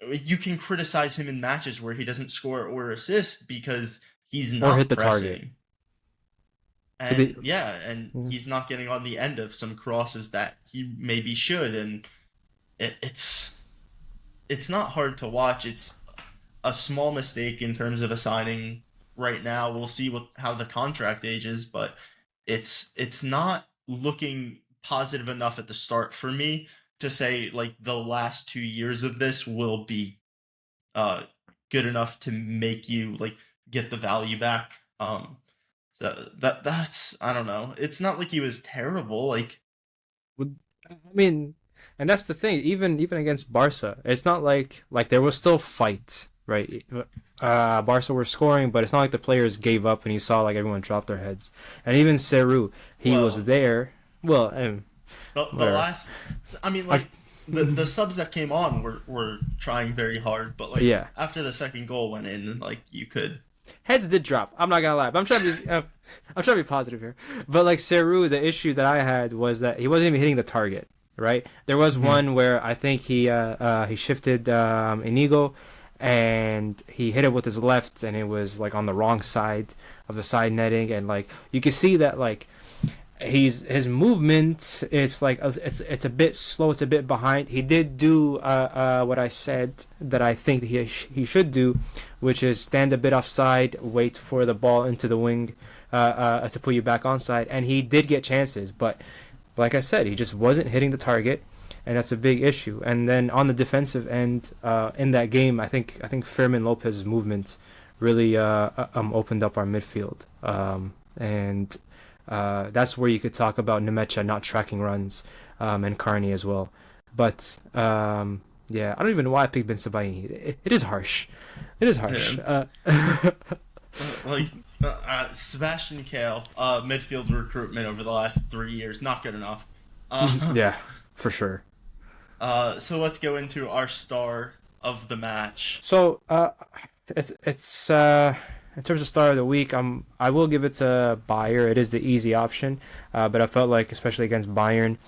you can criticize him in matches where he doesn't score or assist because he's not or hit the pressing. target. And he's not getting on the end of some crosses that he maybe should, and it's not hard to watch. It's a small mistake in terms of assigning right now. We'll see how the contract ages, but it's not looking positive enough at the start for me to say like the last 2 years of this will be good enough to make you like get the value back. So that's I don't know. It's not like he was terrible. Like I mean, and that's the thing. Even against Barca, it's not like there was still fight, right? Barca were scoring, but it's not like the players gave up and you saw like everyone drop their heads. And even Serhou, he was there. Well, the last, I mean, like the subs that came on were trying very hard, but like after the second goal went in, like you could. Heads did drop. I'm not gonna lie. But I'm trying to be positive here. But like Serhou, the issue that I had was that he wasn't even hitting the target. Right? There was one where I think he shifted Inigo, and he hit it with his left, and it was like on the wrong side of the side netting, and like you can see that like his movement is like it's a bit slow, it's a bit behind. He did do what I said that I think he should do, which is stand a bit offside, wait for the ball into the wing to put you back onside, and he did get chances, but like I said, he just wasn't hitting the target, and that's a big issue. And then on the defensive end, in that game, I think Fermin Lopez's movement really opened up our midfield, and that's where you could talk about Nemecha not tracking runs, and Carney as well. But yeah, I don't even know why I picked Ben Sebaini. It is harsh. It is harsh. Yeah. Sebastian Kale, midfield recruitment over the last 3 years, not good enough. Yeah, for sure. So let's go into our star of the match. So it's in terms of star of the week, I will give it to Bayer. It is the easy option, but I felt like especially against Bayern,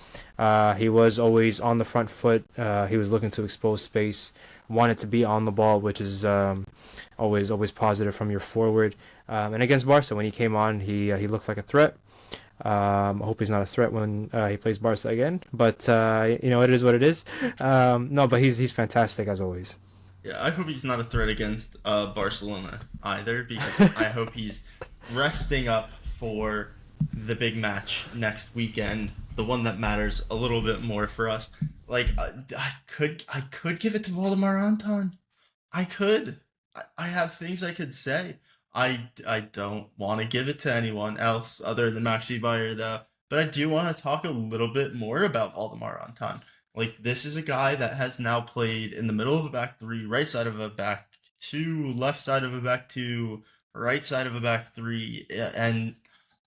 he was always on the front foot. He was looking to expose space, wanted to be on the ball, which is always positive from your forward. And against Barca, when he came on, he looked like a threat. I hope he's not a threat when he plays Barca again, but it is what it is. No, but he's fantastic as always. Yeah, I hope he's not a threat against Barcelona either, because I hope he's resting up for the big match next weekend, the one that matters a little bit more for us. Like I could give it to Waldemar Anton. I could. I have things I could say. I don't want to give it to anyone else other than Maxi Bayer, though. But I do want to talk a little bit more about Waldemar Anton. Like, this is a guy that has now played in the middle of a back three, right side of a back two, left side of a back two, right side of a back three, and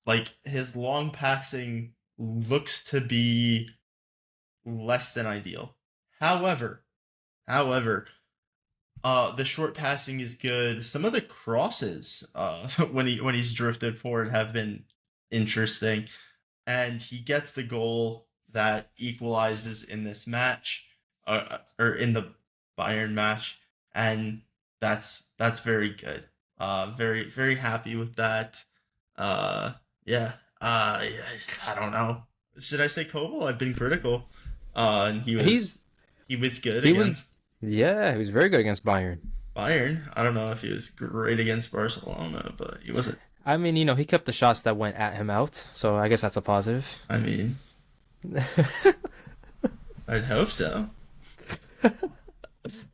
like his long passing looks to be less than ideal. However, however, the short passing is good. Some of the crosses, when he's drifted forward, have been interesting, and he gets the goal that equalizes in this match, or in the Bayern match, and that's very good. Very very happy with that. Yeah. I don't know. Should I say Koval? I've been critical. And he was good he against was yeah, he was very good against Bayern. Bayern. I don't know if he was great against Barcelona, but he wasn't. I mean, he kept the shots that went at him out, so I guess that's a positive. I mean, I'd hope so.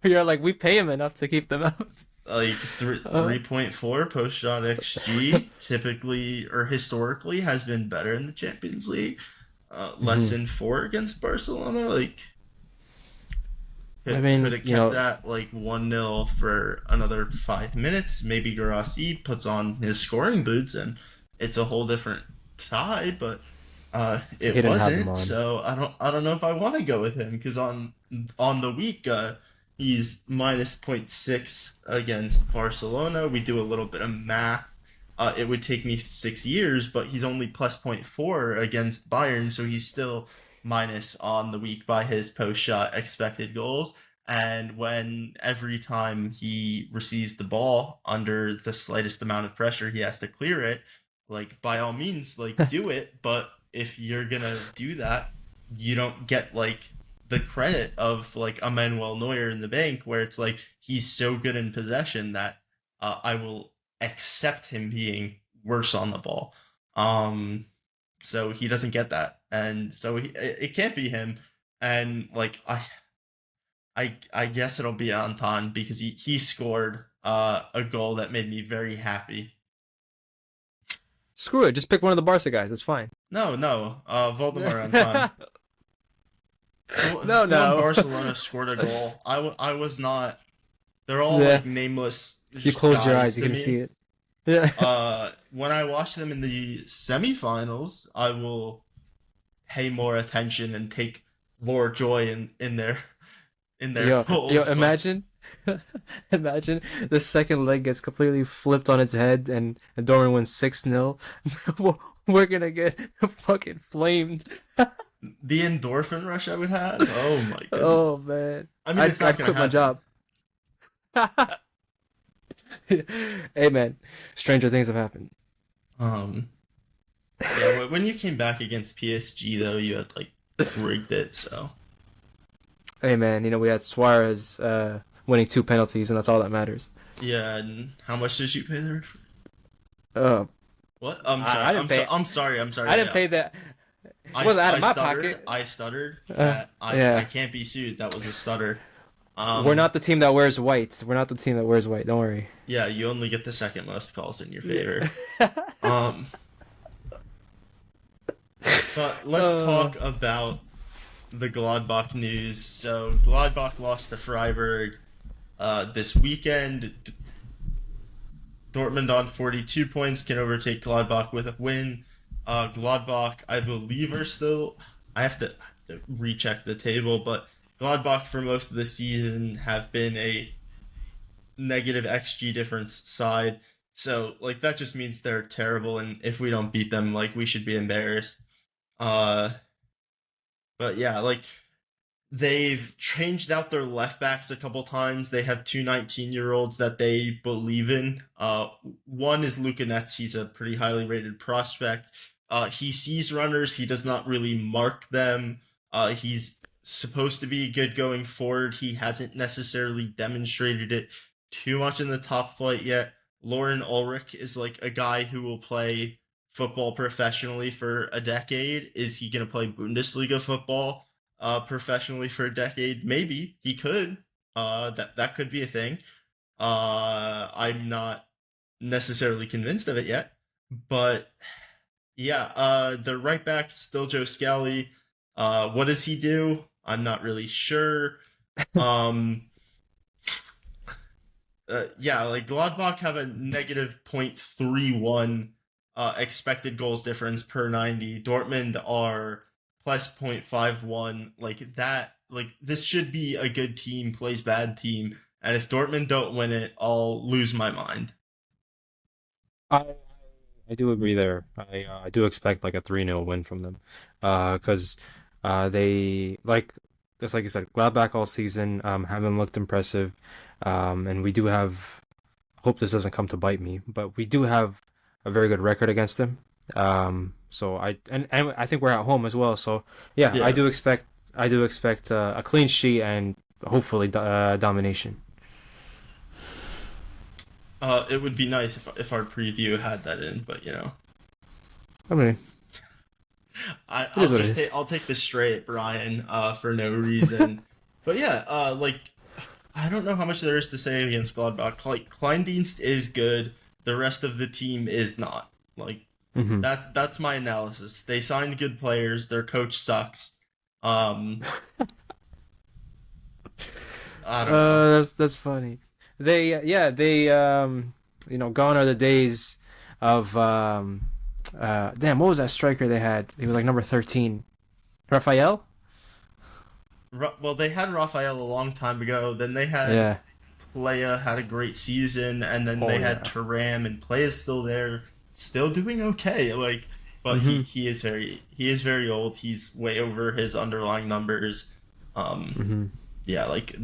You're like, we pay him enough to keep them out. Like 3.4 post shot XG typically or historically has been better in the Champions League. Lets in 4 against Barcelona. Like, could have kept that like 1-0 for another 5 minutes. Maybe Garassi puts on his scoring boots and it's a whole different tie, but it wasn't. So I don't know if I want to go with him, because on the week he's minus 0.6 against Barcelona. We do a little bit of math. It would take me 6 years, but he's only plus 0.4 against Bayern, so he's still minus on the week by his post-shot expected goals. And when every time he receives the ball under the slightest amount of pressure, he has to clear it, like, by all means, like, do it. But if you're going to do that, you don't get, like, the credit of, like, a Manuel Neuer in the bank, where it's like he's so good in possession that I will accept him being worse on the ball. So he doesn't get that, and so it can't be him. And like I guess it'll be Anton, because he scored a goal that made me very happy. Screw it, just pick one of the Barca guys. It's fine. No, Voldemar Anton. No. When Barcelona scored a goal, I was not. They're all like nameless. You close your eyes, you can see it. Yeah. When I watch them in the semifinals, I will pay more attention and take more joy in their goals. Imagine the second leg gets completely flipped on its head and Dortmund wins 6-0. We're gonna get fucking flamed. The endorphin rush I would have. Oh my goodness. Oh man. I mean, I'd quit my job. Hey man, stranger things have happened. Yeah, when you came back against PSG though, you had like rigged it. So. Hey man, we had Suarez winning 2 penalties, and that's all that matters. Yeah, and how much did you pay the referee? What? I'm sorry. I didn't pay that. It wasn't out of my pocket. I stuttered. I can't be sued. That was a stutter. We're not the team that wears white. Don't worry. Yeah, you only get the second most calls in your favor. But let's talk about the Gladbach news. So Gladbach lost to Freiburg this weekend. Dortmund on 42 points can overtake Gladbach with a win. Gladbach, I believe, are still... I have to recheck the table, but Gladbach for most of the season have been a negative XG difference side. So, like, that just means they're terrible, and if we don't beat them, like, we should be embarrassed. But yeah, like, they've changed out their left backs a couple times. They have 2 19-year-olds that they believe in. One is Luka Netz. He's a pretty highly rated prospect. He sees runners. He does not really mark them. He's supposed to be good going forward. He hasn't necessarily demonstrated it too much in the top flight yet. Lauren Ulrich is like a guy who will play football professionally for a decade. Is he going to play Bundesliga football professionally for a decade? Maybe he could. That could be a thing. I'm not necessarily convinced of it yet, but yeah, the right back still Joe Scally. What does he do? I'm not really sure. Um, yeah, like Gladbach have a negative 0.31 expected goals difference per 90. Dortmund are plus 0.51. Like that, like this should be a good team plays bad team, and if Dortmund don't win it, I'll lose my mind. I I do agree there. I do expect like a 3-0 win from them. Because they like just like you said, Gladbach all season haven't looked impressive. And we do have hope this doesn't come to bite me, but we do have a very good record against them. So and I think we're at home as well. So yeah, Yeah. I do expect a clean sheet and hopefully domination. It would be nice if our preview had that in, but I mean, it is I'll what it just is. I'll take this straight, Brian, for no reason. But yeah, like I don't know how much there is to say against Gladbach. Like Kleindienst is good, the rest of the team is not. Like Hmm. that's my analysis. They signed good players, their coach sucks. Um, I don't know. That's funny. They yeah they gone are the days of damn, what was that striker they had? He was like number 13, Raphael. Well, they had Raphael a long time ago. Then they had Yeah. Playa had a great season, and then Oh they had yeah. Turam, and Playa's still there, still doing okay. Like, but Hmm. he is very old. He's way over his underlying numbers. Um, Hmm. yeah, like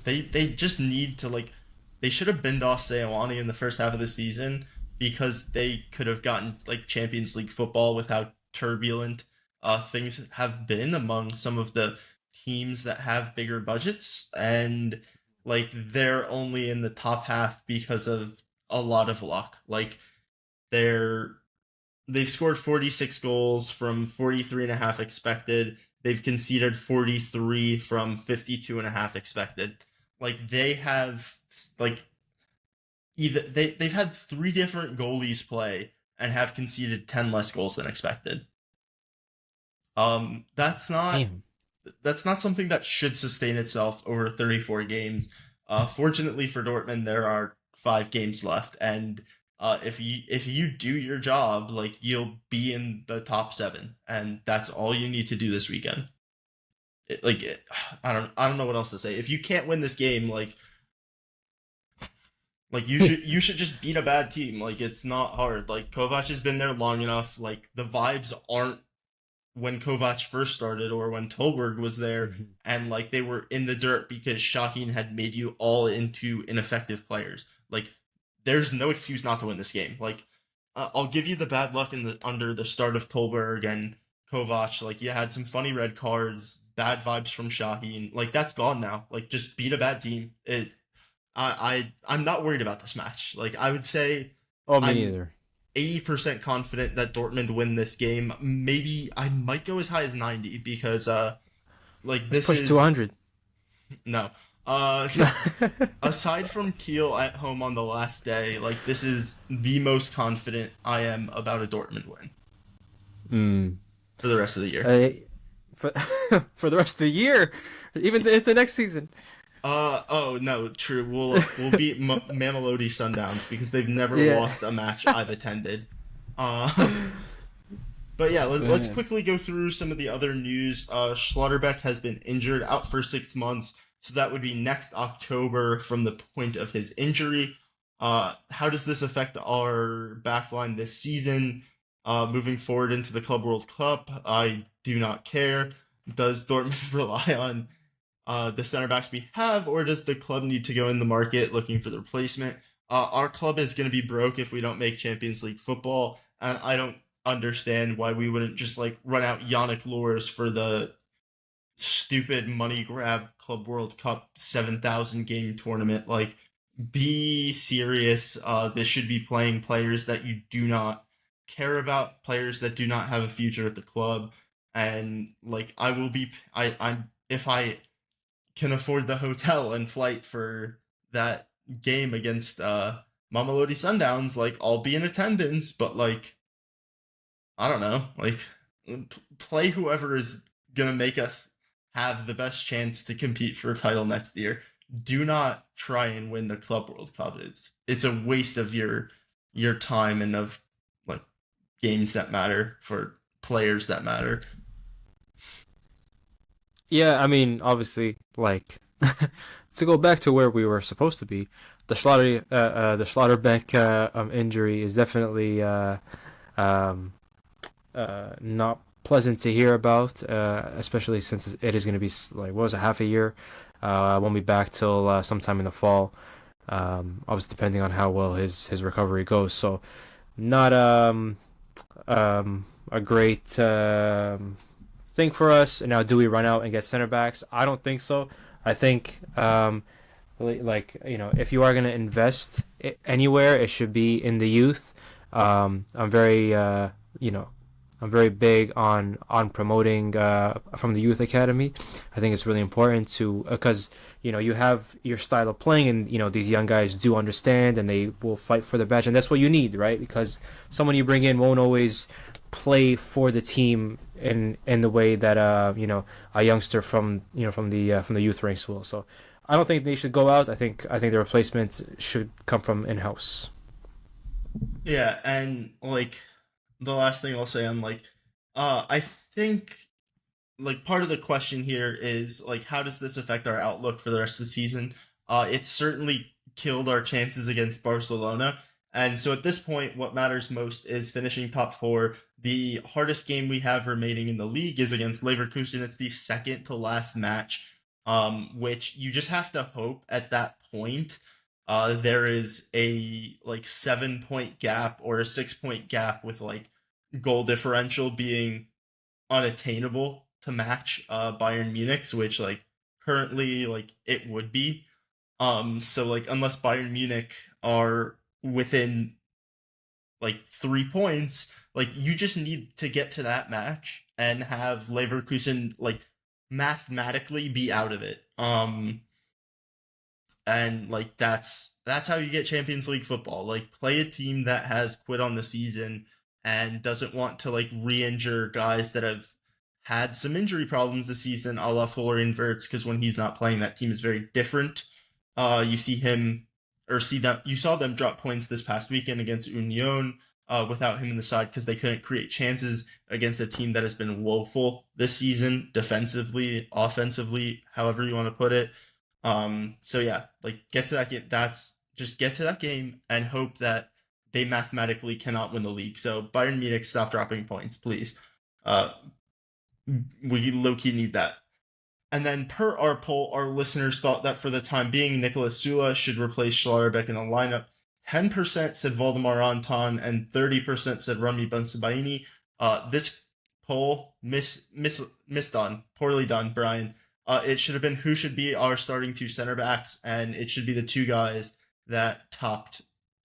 they just need to like they should have binned off Seoane in the first half of the season because they could have gotten like Champions League football with how turbulent things have been among some of the teams that have bigger budgets, and like they're only in the top half because of a lot of luck. Like they're they've scored 46 goals from 43 and a half expected. They've conceded 43 from 52 and a half expected. Like they have like they've had three different goalies play and have conceded 10 less goals than expected. Um that's not Damn. that's not something that should sustain itself over 34 games. Fortunately for Dortmund, there are 5 games left, and if you do your job, like you'll be in the top 7, and that's all you need to do this weekend. I don't know what else to say. If you can't win this game, like you should just beat a bad team. Like it's not hard. Like Kovac has been there long enough. Like the vibes aren't when Kovac first started or when Tolberg was there, Mhm. and like they were in the dirt because Shaheen had made you all into ineffective players. Like there's no excuse not to win this game. Like I'll give you the bad luck in the under the start of Tolberg and Kovac. Like you had some funny red cards, bad vibes from Shaheen. Like that's gone now. Like just beat a bad team. I'm not worried about this match. Like I would say Oh, me I'm neither. 80% confident that Dortmund win this game. Maybe I might go as high as 90 because like Let's this push is 200. no. Uh aside from Kiel at home on the last day, like this is the most confident I am about a Dortmund win Mm. for the rest of the year. Uh, for for the rest of the year, even if the next season. Oh no, true. We'll beat Mamelodi Sundowns because they've never Yeah. lost a match I've attended. Uh But yeah, let's Man. quickly go through some of the other news. Schlotterbeck has been injured, out for 6 months, so that would be next October from the point of his injury. How does this affect our backline this season? Moving forward into the Club World Cup, I do not care. Does Dortmund rely on the center backs we have, or does the club need to go in the market looking for the replacement? Our club is going to be broke if we don't make Champions League football, and I don't understand why we wouldn't just like run out Yannick Lours for the stupid money grab Club World Cup 7,000 game tournament. Like, be serious. This should be playing players that you do not care about, players that do not have a future at the club. And like, I will be, I'm if I can afford the hotel and flight for that game against Mamelodi Sundowns, like I'll be in attendance. But like, I don't know, like play whoever is gonna make us have the best chance to compete for a title next year, do not try and win the Club World Cup. It's a waste of your time and of like games that matter for players that matter. Yeah, I mean, obviously, like to go back to where we were supposed to be, the Schlotterbeck injury is definitely not pleasant to hear about, especially since it is going to be like what was it, half a year. Won't be back till sometime in the fall. Obviously, depending on how well his recovery goes. So, not a great thing for us. And now, do we run out and get center backs? I don't think so. I think like if you are going to invest anywhere, it should be in the youth. I'm very I'm very big on promoting from the youth academy. I think it's really important to because you have your style of playing, and these young guys do understand, and they will fight for the badge, and that's what you need, right? Because someone you bring in won't always play for the team in the way that a youngster from the youth ranks will. So I don't think they should go out. I think the replacement should come from in-house. Yeah, and like the last thing I'll say on I think like part of the question here is like how does this affect our outlook for the rest of the season? It certainly killed our chances against Barcelona. And so at this point, what matters most is finishing top four. The hardest game we have remaining in the league is against Leverkusen. It's the second to last match, which you just have to hope at that point there is a 7 point gap or a 6 point gap with goal differential being unattainable to match Bayern Munich's, which currently it would be. So unless Bayern Munich are within 3 points, you just need to get to that match and have Leverkusen mathematically be out of it. And that's how you get Champions League football. Play a team that has quit on the season and doesn't want to re-injure guys that have had some injury problems this season, a la Florian Wirtz, because when he's not playing, that team is very different. You saw them drop points this past weekend against Union without him in the side because they couldn't create chances against a team that has been woeful this season, defensively, offensively, however you want to put it. So yeah, get to that game. Just get to that game and hope that they mathematically cannot win the league. So Bayern Munich, stop dropping points, please. We low-key need that. And then per our poll, our listeners thought that for the time being, Nicolas Sula should replace Schlotterbeck in the lineup. 10% said Valdemar Anton and 30% said Rami Bensebaini. This poll poorly done, Brian. It should have been who should be our starting two center backs, and it should be the two guys that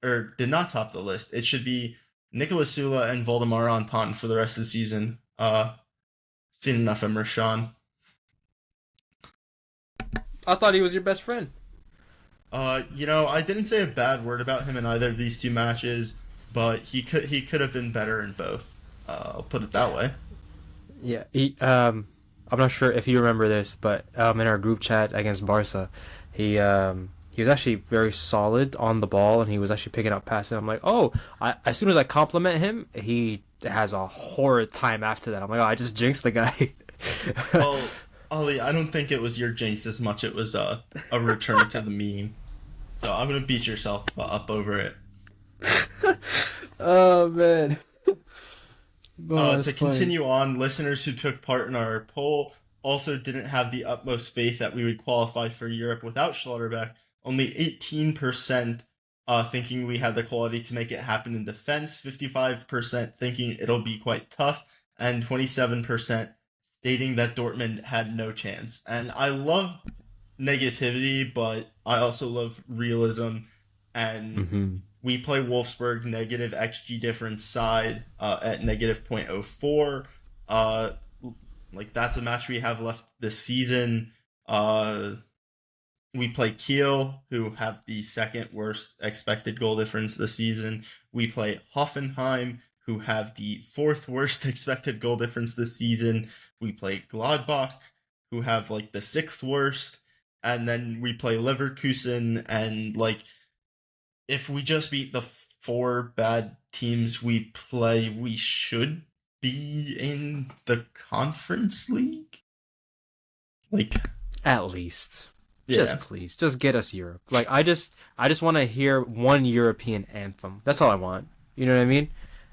did not top the list. It should be Nicolas Sula and Valdemar Anton for the rest of the season. Seen enough of Mershawn. I thought he was your best friend. I didn't say a bad word about him in either of these two matches, but he could have been better in both. I'll put it that way. Yeah, I'm not sure if you remember this, but in our group chat against Barça, he was actually very solid on the ball, and he was actually picking up passes. I'm like, as soon as I compliment him, he has a horrid time after that. I'm like, I just jinxed the guy. Well, Ollie, I don't think it was your jinx as much. It was a return to the mean. So I'm gonna beat yourself up over it. Oh man. To continue on, listeners who took part in our poll also didn't have the utmost faith that we would qualify for Europe without Schlotterbeck. Only 18% thinking we had the quality to make it happen in defense, 55% thinking it'll be quite tough, and 27% stating that Dortmund had no chance. And I love negativity, but I also love realism. And we play Wolfsburg negative XG difference side at negative 0.04. That's a match we have left this season. We play Kiel, who have the second worst expected goal difference this season. We play Hoffenheim, who have the fourth worst expected goal difference this season. We play Gladbach, who have like the 6th worst, and then we play Leverkusen, and like if we just beat the 4 bad teams we play, we should be in the Conference League. Like, At least. yeah. Just please, just get us Europe. Like I just want to hear one European anthem. That's all I want. You know what I mean?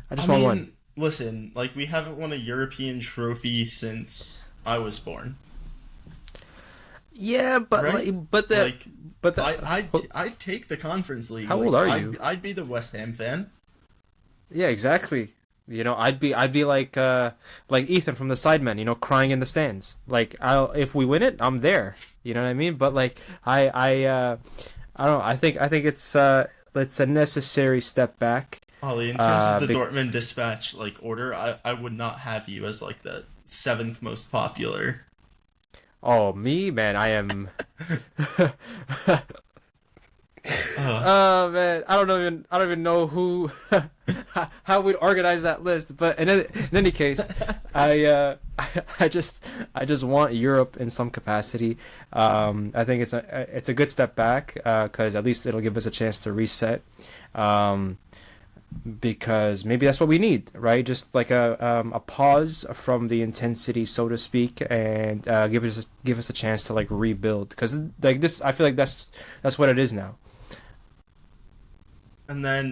I just want one. Listen, like we haven't won a European trophy since I was born. Yeah, but Right? I'd take the Conference League. How old are you? I'd be the West Ham fan. Yeah, exactly. You know, I'd be like Ethan from the Sidemen, you know, crying in the stands. Like, if we win it, I'm there. You know what I mean? But like, I don't know. I think it's a necessary step back. Ollie, in terms of the Dortmund dispatch like order, I would not have you as like the 7th most popular. Oh, me, man, I am. Oh man, I don't even know who how we'd organize that list. But in any case, I just want Europe in some capacity. I think it's a good step back because at least it'll give us a chance to reset. Because maybe that's what we need, right? Just like a pause from the intensity, so to speak, and give us a chance to like rebuild. Because like this, I feel like that's what it is now. And then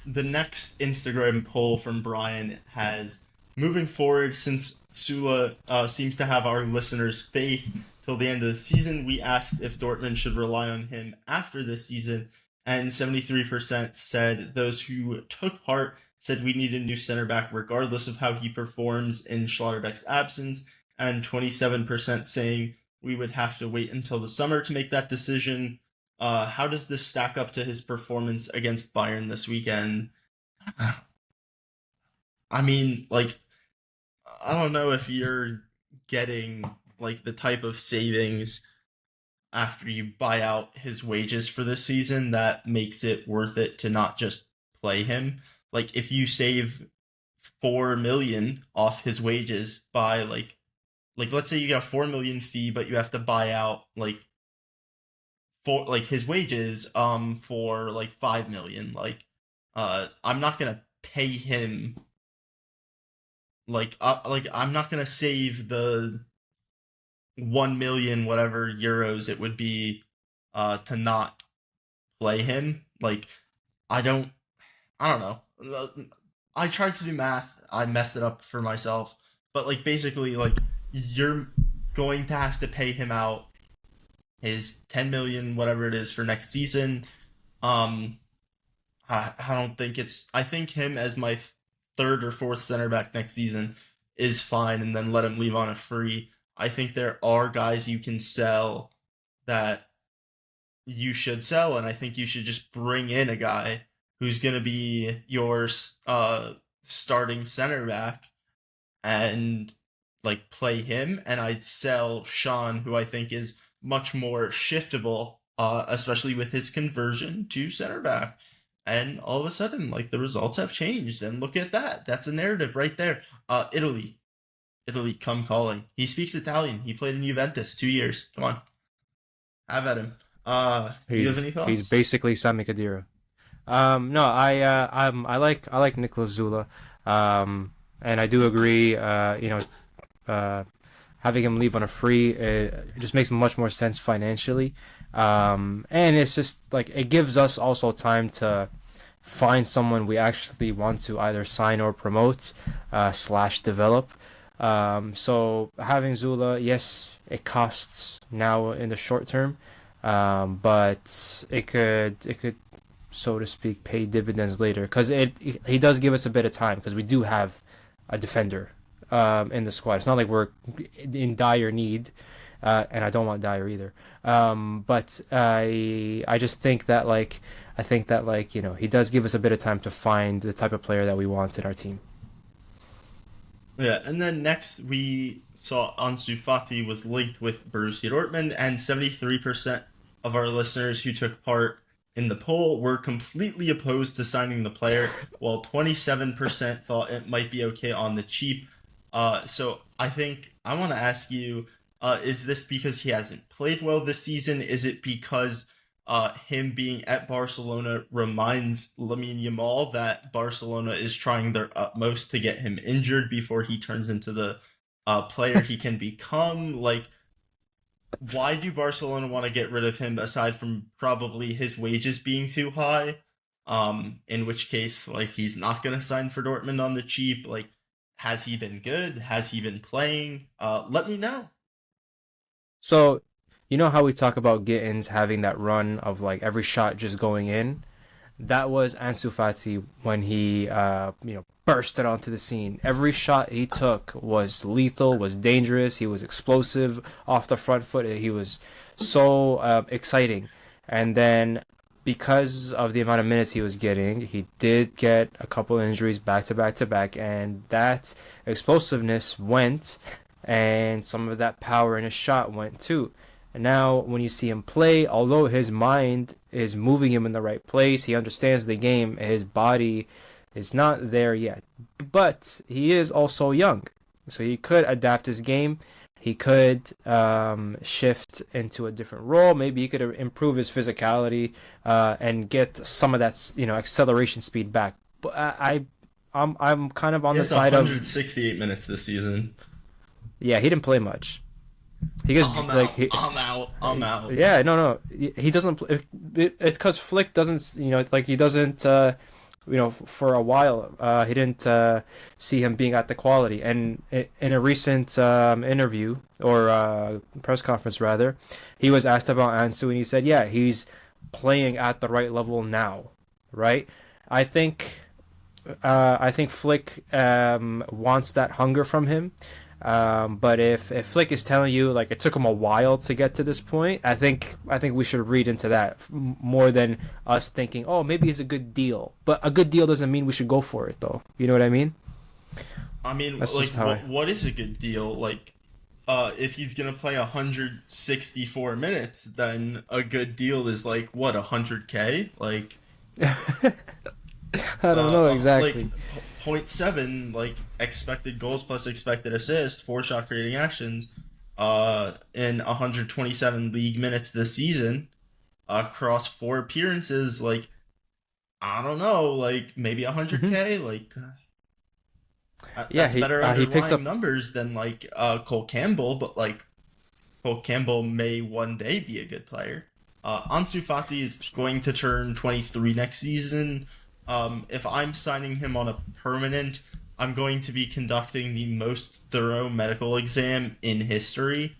the next Instagram poll from Brian has, moving forward, since Sula seems to have our listeners' faith till the end of the season, we asked if Dortmund should rely on him after this season, and 73% said those who took part said we need a new center back regardless of how he performs in Schlotterbeck's absence, and 27% saying we would have to wait until the summer to make that decision. How does this stack up to his performance against Bayern this weekend? I mean, like, I don't know if you're getting like the type of savings after you buy out his wages for this season that makes it worth it to not just play him. Like, if you save 4 million off his wages by like let's say you got a 4 million fee, but you have to buy out like for like his wages for like 5 million, like I'm not gonna pay him like I'm not gonna save the 1 million whatever euros it would be to not play him. Like, I don't know. I tried to do math, I messed it up for myself, but like basically like you're going to have to pay him out his 10 million whatever it is for next season. I don't think I think him as my 3rd or 4th center back next season is fine, and then let him leave on a free. I think there are guys you can sell that you should sell, and I think you should just bring in a guy who's going to be your starting center back and like play him, and I'd sell Sean, who I think is much more shiftable, especially with his conversion to center back. And all of a sudden, like, the results have changed, and look at that. That's a narrative right there. Italy, come calling. He speaks Italian. He played in Juventus 2 years. Come on, have at him. Do you have any thoughts? He's basically Sami Khedira. No, I like Nicolas Zula, and I do agree. Having him leave on a free, it just makes much more sense financially, and it's just like it gives us also time to find someone we actually want to either sign or promote, / develop. So having Zula, yes, it costs now in the short term, but it could, so to speak, pay dividends later, because he does give us a bit of time, because we do have a defender in the squad. It's not like we're in dire need, and I don't want dire either. But I just think that he does give us a bit of time to find the type of player that we want in our team. Yeah, and then next we saw Ansu Fati was linked with Borussia Dortmund, and 73% of our listeners who took part in the poll were completely opposed to signing the player, while 27% thought it might be okay on the cheap. So I think I want to ask you, Is this because he hasn't played well this season? Is it because him being at Barcelona reminds Lamine Yamal that Barcelona is trying their utmost to get him injured before he turns into the player he can become? Like, why do Barcelona want to get rid of him aside from probably his wages being too high? In which case, like, he's not going to sign for Dortmund on the cheap. Like, has he been good? Has he been playing? Let me know. So, you know how we talk about Gittins having that run of like every shot just going in? That was Ansu Fati when he, bursted onto the scene. Every shot he took was lethal, was dangerous. He was explosive off the front foot. He was so exciting. And then because of the amount of minutes he was getting, he did get a couple injuries back to back to back, and that explosiveness went, and some of that power in his shot went too. And now when you see him play, although his mind is moving him in the right place, he understands the game, his body is not there yet. But he is also young, so he could adapt his game. He could shift into a different role. Maybe he could improve his physicality and get some of that, acceleration speed back. But I'm kind of on the side of 168 minutes this season. Yeah, he didn't play much. He gets I'm out. Yeah, no, he doesn't. It's because Flick doesn't, he doesn't. For a while, he didn't see him being at the quality. And in a recent interview or press conference rather, he was asked about Ansu, and he said, "Yeah, he's playing at the right level now." Right? I think Flick wants that hunger from him. But if Flick is telling you like it took him a while to get to this point, I think we should read into that more than us thinking, oh, maybe it's a good deal. But a good deal doesn't mean we should go for it, though. You know what I mean? I mean, That's like, what is a good deal? Like, if he's gonna play 164 minutes, then a good deal is like what, 100K? Like, I don't know exactly. Like, 0.7 like expected goals plus expected assists, 4 shot creating actions, in 127 league minutes this season, across 4 appearances. Like, I don't know, like maybe 100K. Like, that's better underlying he picked up numbers than like Cole Campbell, but like Cole Campbell may one day be a good player. Ansu Fati is going to turn 23 next season. If I'm signing him on a permanent, I'm going to be conducting the most thorough medical exam in history.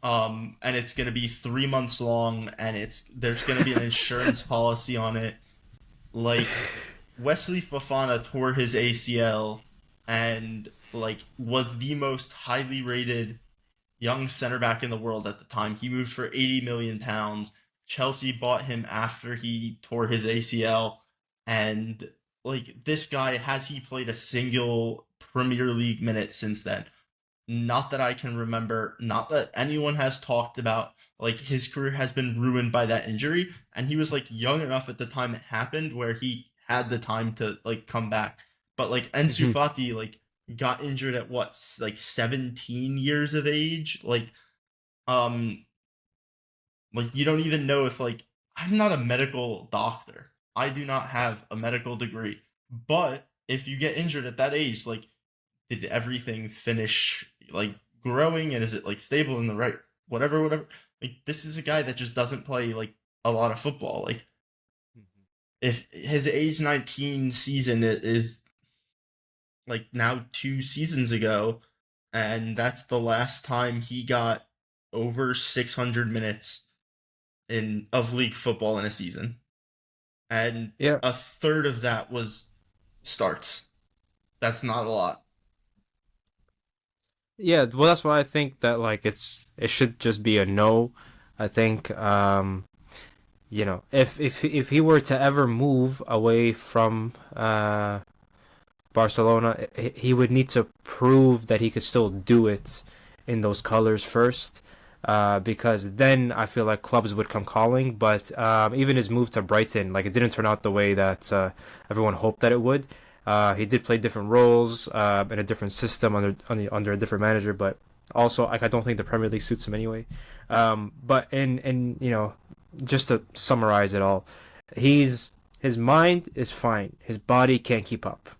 And it's going to be 3 months long, and there's going to be an insurance policy on it. Like, Wesley Fofana tore his ACL and like was the most highly rated young center back in the world at the time. He moved for £80 million. Chelsea bought him after he tore his ACL. And like, this guy, has he played a single Premier League minute since then? Not that I can remember, not that anyone has talked about. Like, his career has been ruined by that injury, and he was like young enough at the time it happened where he had the time to like come back. But like Ansu Fati like got injured at what, like 17 years of age? Like you don't even know if, like, I'm not a medical doctor. I do not have a medical degree. But if you get injured at that age, like, did everything finish like growing, and is it like stable in the right whatever? Like, this is a guy that just doesn't play like a lot of football. Like, if his age 19 season is like now 2 seasons ago, and that's the last time he got over 600 minutes of league football in a season. And a third of that was starts. That's not a lot. Yeah, well, that's why I think that like it should just be a no. I think if he were to ever move away from Barcelona, he would need to prove that he could still do it in those colors first. Because then I feel like clubs would come calling. But even his move to Brighton, like, it didn't turn out the way that everyone hoped that it would. He did play different roles in a different system under a different manager, but Also, like I don't think the Premier League suits him anyway. But in just to summarize it all, his mind is fine. His body can't keep up.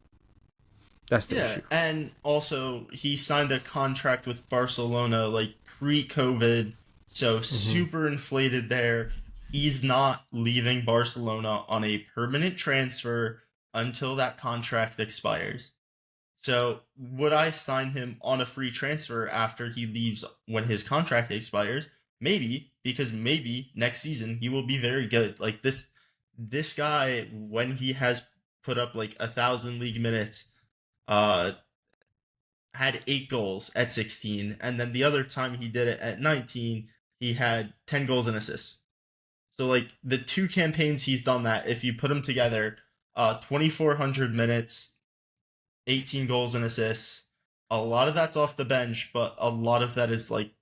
That's the issue. And also he signed a contract with Barcelona like pre-COVID, so super inflated there. He's not leaving Barcelona on a permanent transfer until that contract expires. So would I sign him on a free transfer after he leaves when his contract expires? Maybe, because maybe next season he will be very good. Like this guy, when he has put up like 1,000 league minutes, had 8 goals at 16, and then the other time he did it at 19, he had 10 goals and assists. So like the 2 campaigns he's done that, if you put them together, 2,400 minutes, 18 goals and assists. A lot of that's off the bench, but a lot of that is like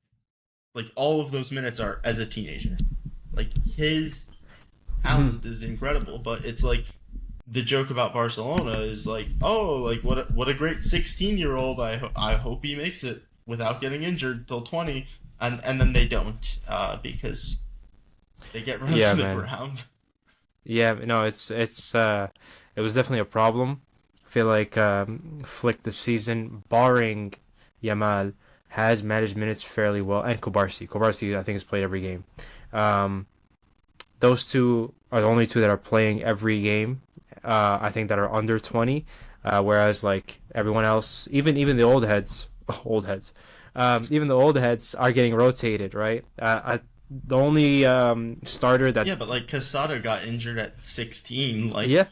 all of those minutes are as a teenager. Like his talent is incredible, but it's like the joke about Barcelona is like, oh, like what a great 16-year-old. I hope he makes it without getting injured till 20, and then they don't because they get roasted around. Yeah, no, it was definitely a problem. I feel like Flick this season, barring Yamal, has managed minutes fairly well, and Kobarsi. Kobarsi, I think, has played every game. Those two are the only two that are playing every game. I think that are under 20, whereas like everyone else, even the old heads, even the old heads are getting rotated, right? The only starter that but like Casado got injured at 16, like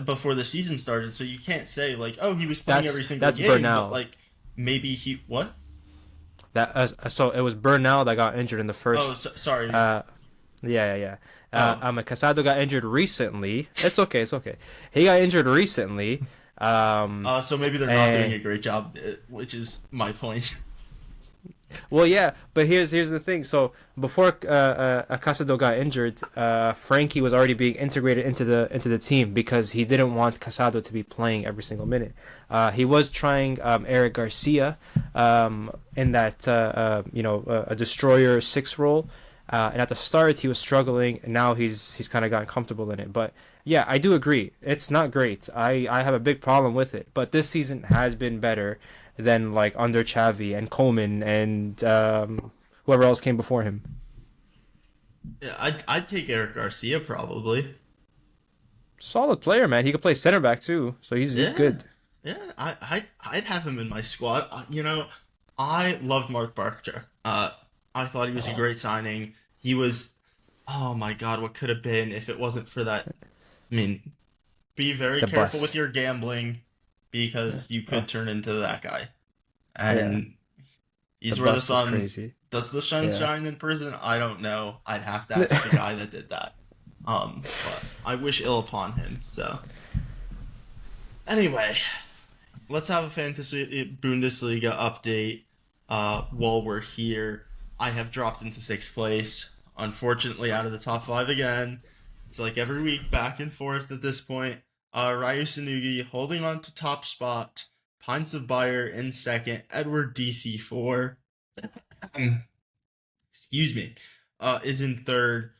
before the season started, so you can't say like, oh, he was playing every single game. Bernal. But like maybe he what? So it was Bernal that got injured in the first. Oh, sorry. Casado got injured recently. It's okay. He got injured recently. So maybe they're not doing a great job, which is my point. Well, yeah, but here's the thing. So before Casado got injured, Frankie was already being integrated into the team because he didn't want Casado to be playing every single minute. He was trying Eric Garcia in that a destroyer 6 role. And at the start he was struggling, and now he's kind of gotten comfortable in it. But yeah, I do agree. It's not great. I have a big problem with it. But this season has been better than like under Xavi and Coleman and whoever else came before him. Yeah, I'd take Eric Garcia probably. Solid player, man. He could play center back too, so he's good. Yeah, I'd have him in my squad. I loved Mark Bartra. I thought he was a great signing. He was, oh my God, what could have been if it wasn't for that? I mean, be very careful with your gambling because you could turn into that guy. And he's where the sun does the sun shine in prison? I don't know. I'd have to ask the guy that did that. But I wish ill upon him. So anyway, let's have a fantasy Bundesliga update while we're here. I have dropped into 6th place, unfortunately out of the top 5 again. It's like every week, back and forth at this point. Ryu Sanugi holding on to top spot. Pints of Bayer in 2nd. Edward DC4 excuse me, is in 3rd.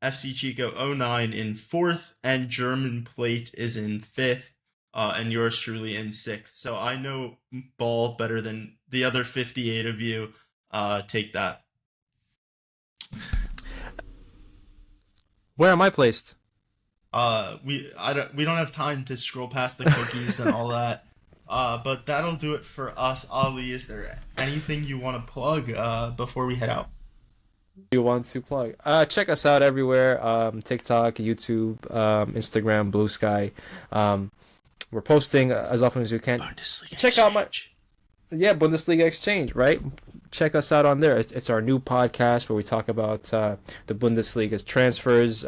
FC Chico 09 in 4th. And German Plate is in 5th. And yours truly in 6th. So I know ball better than the other 58 of you. Take that. Where am I placed? We don't have time to scroll past the cookies and all that. But that'll do it for us. Ali, is there anything you want to plug before we head out? You want to plug? Check us out everywhere. TikTok, YouTube, Instagram, Blue Sky. We're posting as often as we can. Check out my Bundesliga Exchange, right? Check us out on there. It's our new podcast where we talk about the Bundesliga's transfers.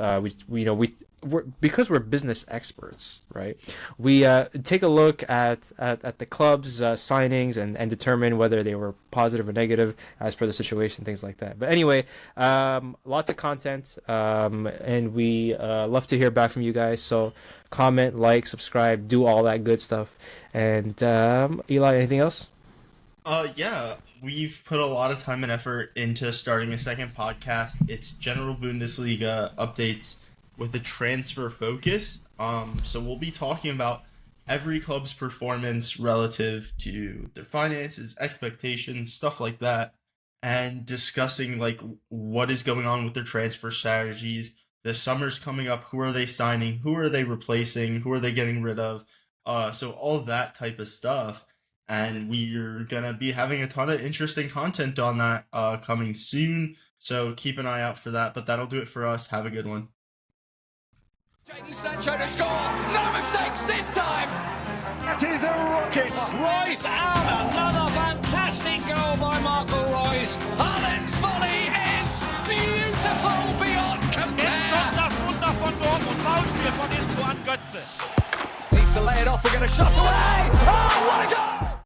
Because we're business experts, right? We take a look at the club's signings and determine whether they were positive or negative as per the situation, things like that. But anyway, lots of content, and we love to hear back from you guys. So comment, like, subscribe, do all that good stuff. And Eli, anything else? we've put a lot of time and effort into starting a second podcast. It's general Bundesliga updates with a transfer focus. So we'll be talking about every club's performance relative to their finances, expectations, stuff like that, and discussing like what is going on with their transfer strategies. The summer's coming up. Who are they signing? Who are they replacing? Who are they getting rid of? So all of that type of stuff. And we're going to be having a ton of interesting content on that coming soon. So keep an eye out for that. But that'll do it for us. Have a good one. Jadon Sancho to score. No mistakes this time. That is a rocket. Royce out. Another fantastic goal by Marco Royce. Allianz volley is beautiful beyond Jetzt compare. kommt das Wunder von dort und Foulspiel von Inso an Götze. Needs to lay it off. We're going to shot away. Oh, what a goal!